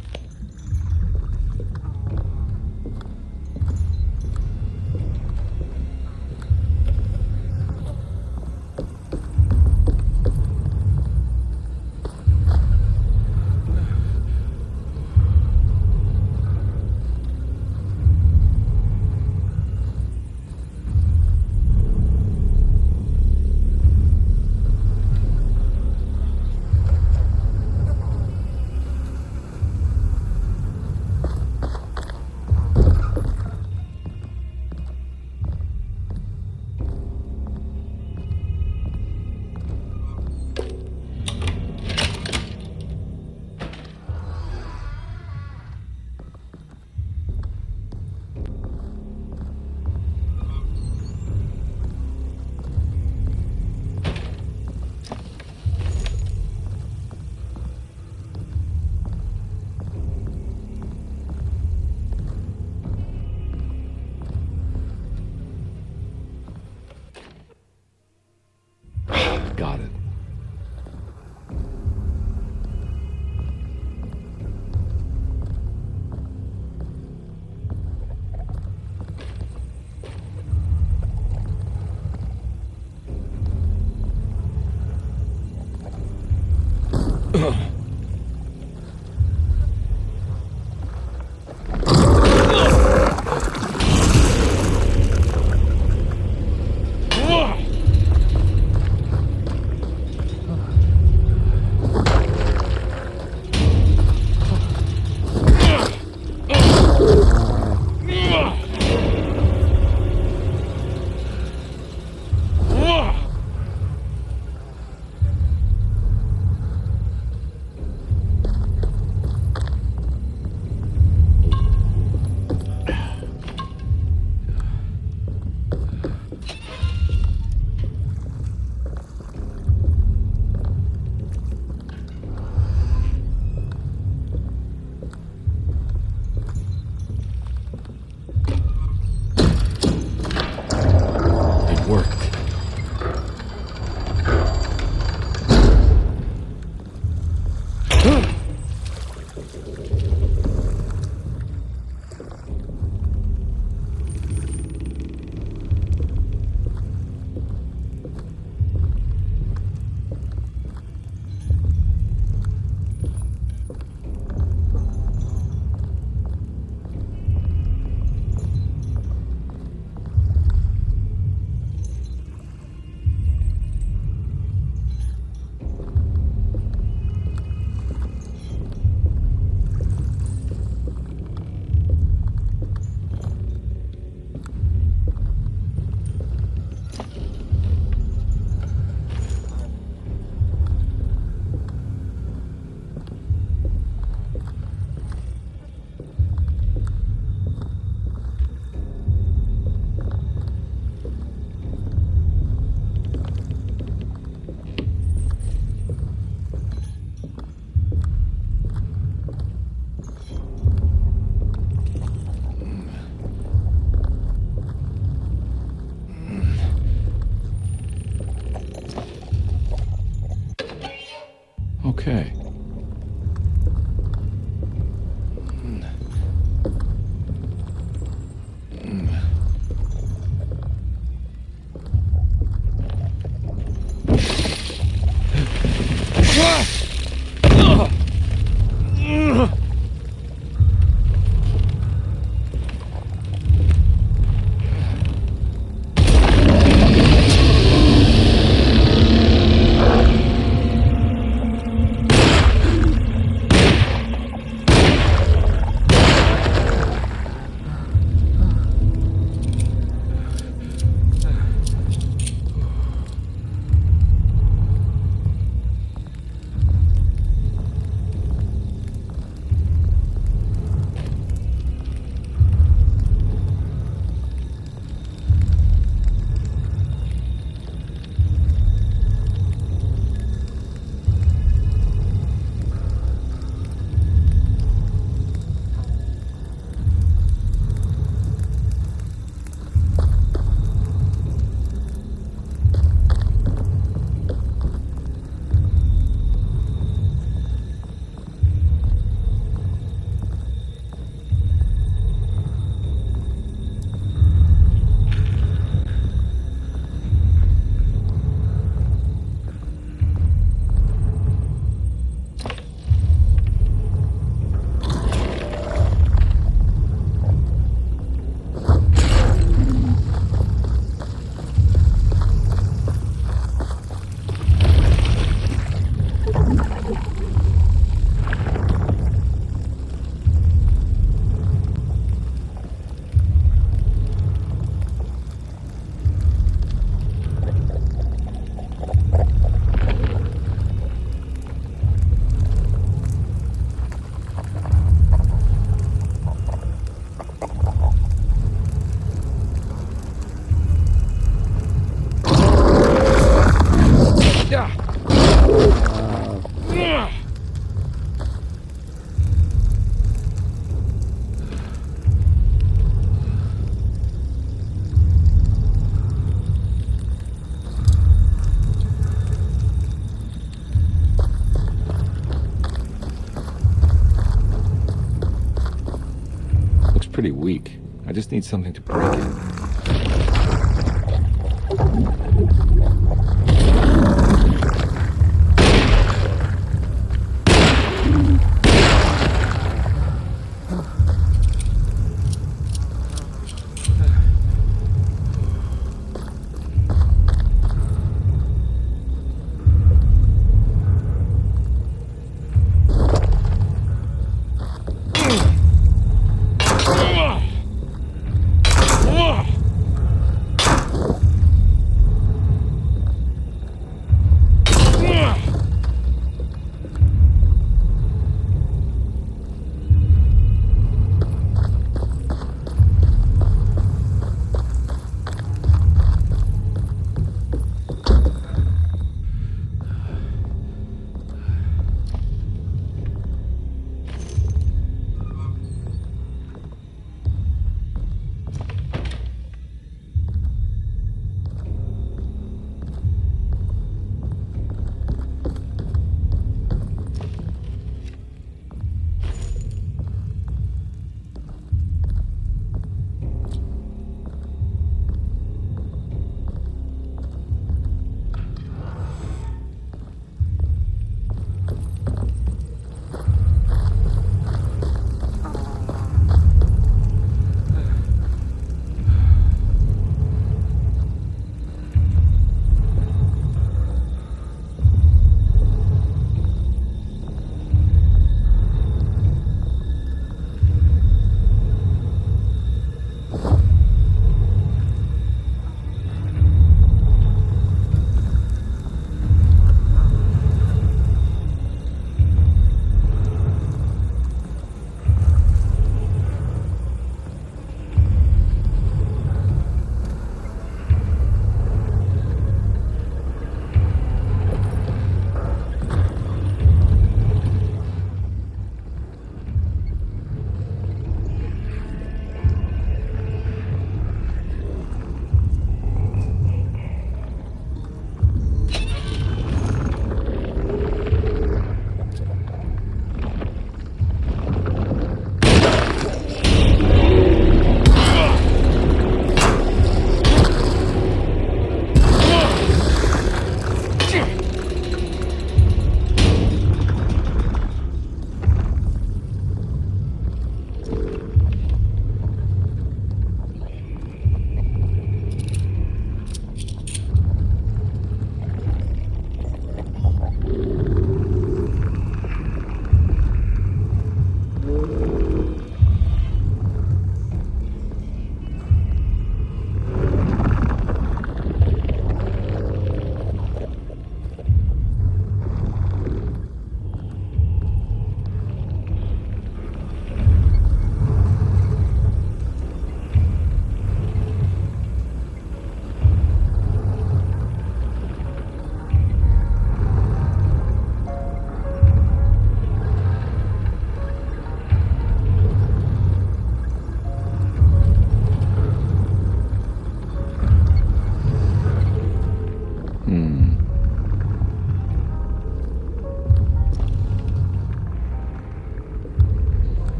[SPEAKER 1] pretty weak. I just need something to break it.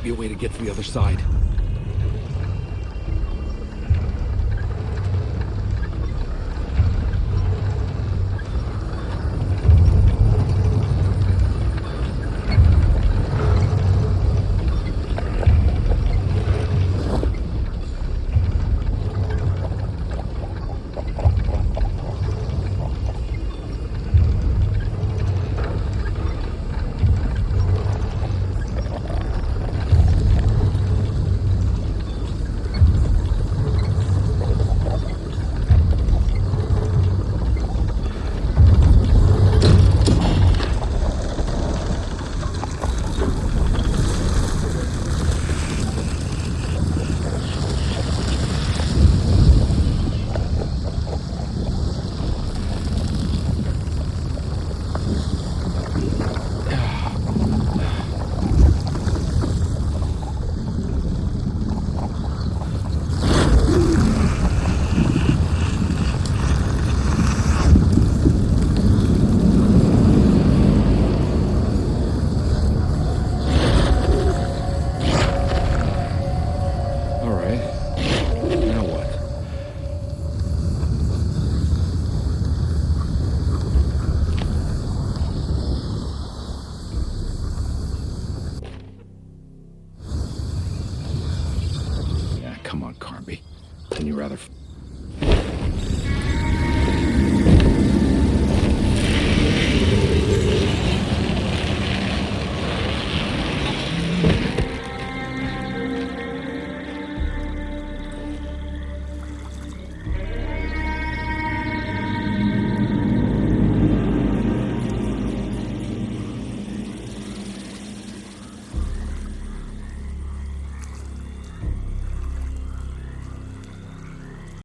[SPEAKER 11] be a way to get to the other side. Come on, Carnby. Can you rather